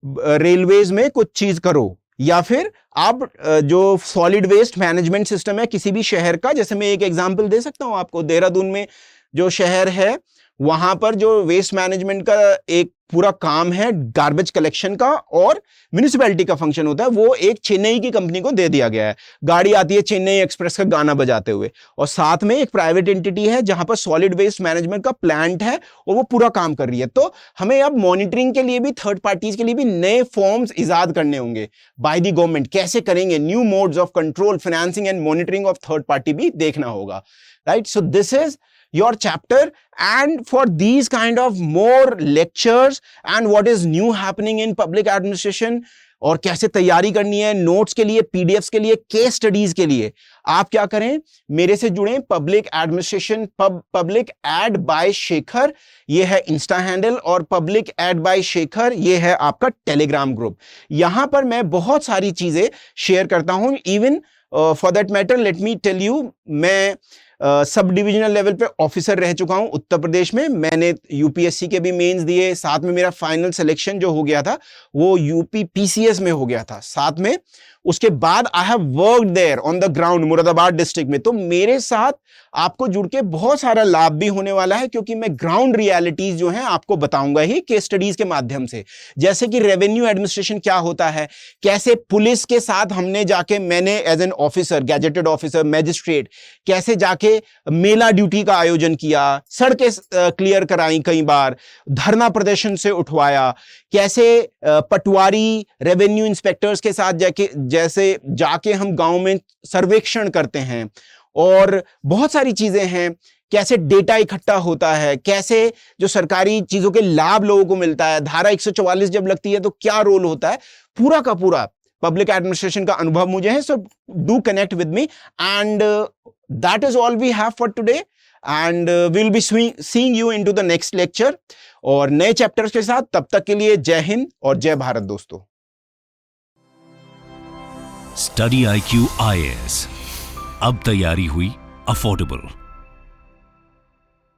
रेलवेज में कुछ चीज करो, या फिर आप जो सॉलिड वेस्ट मैनेजमेंट सिस्टम है किसी भी शहर का, जैसे मैं एक एग्जांपल दे सकता हूं आपको, देहरादून में जो शहर है वहां पर जो वेस्ट मैनेजमेंट का एक पूरा काम है, गार्बेज कलेक्शन का और म्युनिसिपैलिटी का फंक्शन होता है, वो एक चेन्नई की कंपनी को दे दिया गया है। गाड़ी आती है चेन्नई एक्सप्रेस का गाना बजाते हुए, और साथ में एक प्राइवेट एंटिटी है जहां पर सॉलिड वेस्ट मैनेजमेंट का प्लांट है और वो पूरा काम कर रही है। तो हमें अब मॉनिटरिंग के लिए भी, थर्ड पार्टीज के लिए भी नए फॉर्म्स इजाद करने होंगे बाय द गवर्नमेंट। कैसे करेंगे, new modes of control, financing and monitoring of third party भी देखना होगा, right. So this is your chapter, and for these kind of more lectures and what is new happening in public administration और कैसे तैयारी करनी है notes के लिए, पीडीएफ्स के लिए, केस स्टडीज के लिए, आप क्या करें, मेरे से जुड़ें। Public administration public ad by Shekhar, ये है इंस्टा हैंडल, और पब्लिक एड बाय शेखर ये है आपका टेलीग्राम ग्रुप। यहां पर मैं बहुत सारी चीजें शेयर करता हूं। Even for that matter let me tell you, मैं सब डिविजनल लेवल पे ऑफिसर रह चुका हूं उत्तर प्रदेश में। मैंने यूपीएससी के भी मेंस दिए, साथ में मेरा फाइनल सिलेक्शन जो हो गया था वो यूपी पीसीएस में हो गया था साथ में। उसके बाद I have worked there on the ground Moradabad district में। तो मेरे साथ आपको जुड़ के बहुत सारा लाभ भी होने वाला है, क्योंकि मैं ग्राउंड रियलिटीज जो हैं आपको बताऊंगा ही केस स्टडीज के माध्यम से। जैसे कि रेवेन्यू एडमिनिस्ट्रेशन क्या होता है, कैसे पुलिस के साथ हमने जाके, मैंने as an officer, gazetted officer, magistrate, कैसे जाके मेला ड्यूटी का आयोजन किया, सड़कें क्लियर कराई, कई बार धरना प्रदर्शन से उठवाया, कैसे पटवारी रेवेन्यू इंस्पेक्टर्स के साथ जैसे जाके हम गांव में सर्वेक्षण करते हैं, और बहुत सारी चीजें हैं, कैसे डेटा इकट्ठा होता है, कैसे जो सरकारी चीजों के लाभ लोगों को मिलता है, धारा 144 जब लगती है तो क्या रोल होता है, पूरा का पूरा पब्लिक एडमिनिस्ट्रेशन का अनुभव मुझे है। So do connect with me, and that is all we have for today, and we will be seeing you into the next lecture और नए चैप्टर्स के साथ। तब तक के लिए जय हिंद और जय भारत दोस्तों। स्टडी IQ IAS, अब तैयारी हुई अफोर्डेबल।